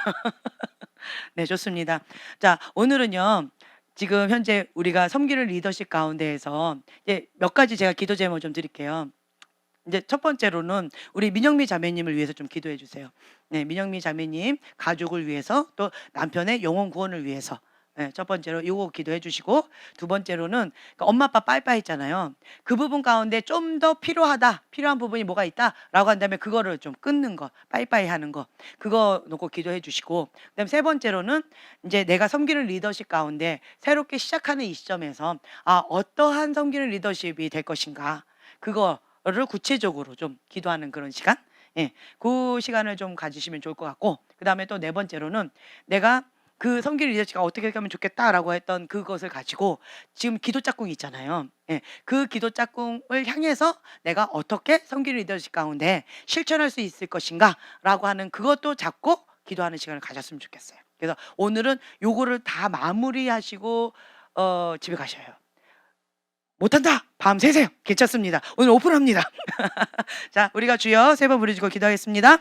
네, 좋습니다. 자, 오늘은요, 지금 현재 우리가 섬기는 리더십 가운데에서 이제 몇 가지 제가 기도 제목 좀 드릴게요. 이제 첫 번째로는 우리 민영미 자매님을 위해서 좀 기도해 주세요. 네, 민영미 자매님 가족을 위해서, 또 남편의 영혼 구원을 위해서. 네, 첫 번째로 요거 기도해 주시고, 두 번째로는 엄마 아빠 빠이빠이 했잖아요. 그 부분 가운데 좀 더 필요한 부분이 뭐가 있다라고 한다면 그거를 좀 끊는 거, 빠이빠이 하는 거, 그거 놓고 기도해 주시고, 그다음 세 번째로는 이제 내가 섬기는 리더십 가운데 새롭게 시작하는 이 시점에서 어떠한 섬기는 리더십이 될 것인가, 그거를 구체적으로 좀 기도하는 그런 시간, 그 시간을 좀 가지시면 좋을 것 같고, 그 다음에 또 네 번째로는 내가 그 섬기는 리더십가 어떻게 하면 좋겠다라고 했던 그것을 가지고 지금 기도 짝꿍이 있잖아요. 그 기도 짝꿍을 향해서 내가 어떻게 섬기는 리더십 가운데 실천할 수 있을 것인가라고 하는 그것도 잡고 기도하는 시간을 가졌으면 좋겠어요. 그래서 오늘은 요거를 다 마무리하시고 집에 가셔요. 못한다. 밤 새세요. 괜찮습니다. 오늘 오픈합니다. 자, 우리가 주여 세 번 부르짖고 기도하겠습니다.